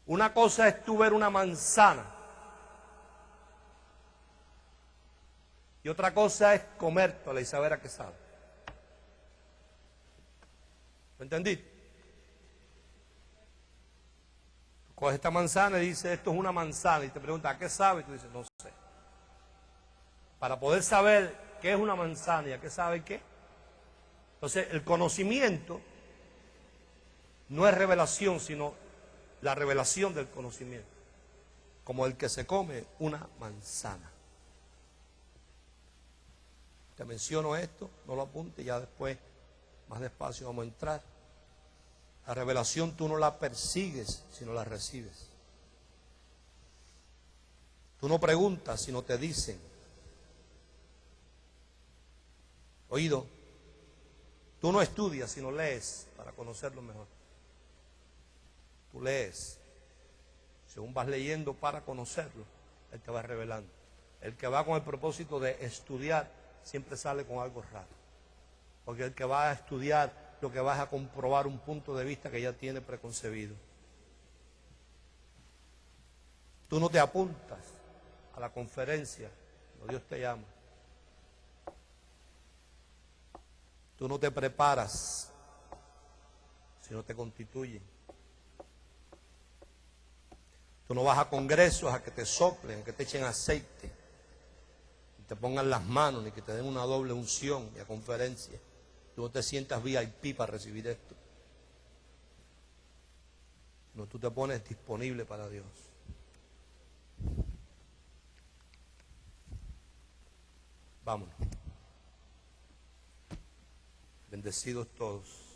Una cosa es tú ver una manzana y otra cosa es comértela y saber a qué sabe. ¿Lo entendiste? Coge esta manzana y dice, esto es una manzana, y te pregunta, ¿a qué sabe? Y tú dices, no sé. Para poder saber qué es una manzana y a qué sabe qué. Entonces, el conocimiento no es revelación, sino la revelación del conocimiento. Como el que se come una manzana. Te menciono esto, no lo apuntes, ya después, más despacio, vamos a entrar. La revelación tú no la persigues, sino la recibes. Tú no preguntas, sino te dicen. Oído, tú no estudias, sino lees para conocerlo mejor. Tú lees. Según vas leyendo para conocerlo, Él te va revelando. El que va con el propósito de estudiar, siempre sale con algo raro. Porque el que va a estudiar, lo que vas a comprobar un punto de vista que ya tiene preconcebido. Tú no te apuntas a la conferencia, cuando Dios te llama. Tú no te preparas, sino te constituyen. Tú no vas a congresos a que te soplen, a que te echen aceite, y te pongan las manos, ni que te den una doble unción y a conferencias. Tú no te sientas VIP para recibir esto. No, tú te pones disponible para Dios. Vámonos. Bendecidos todos.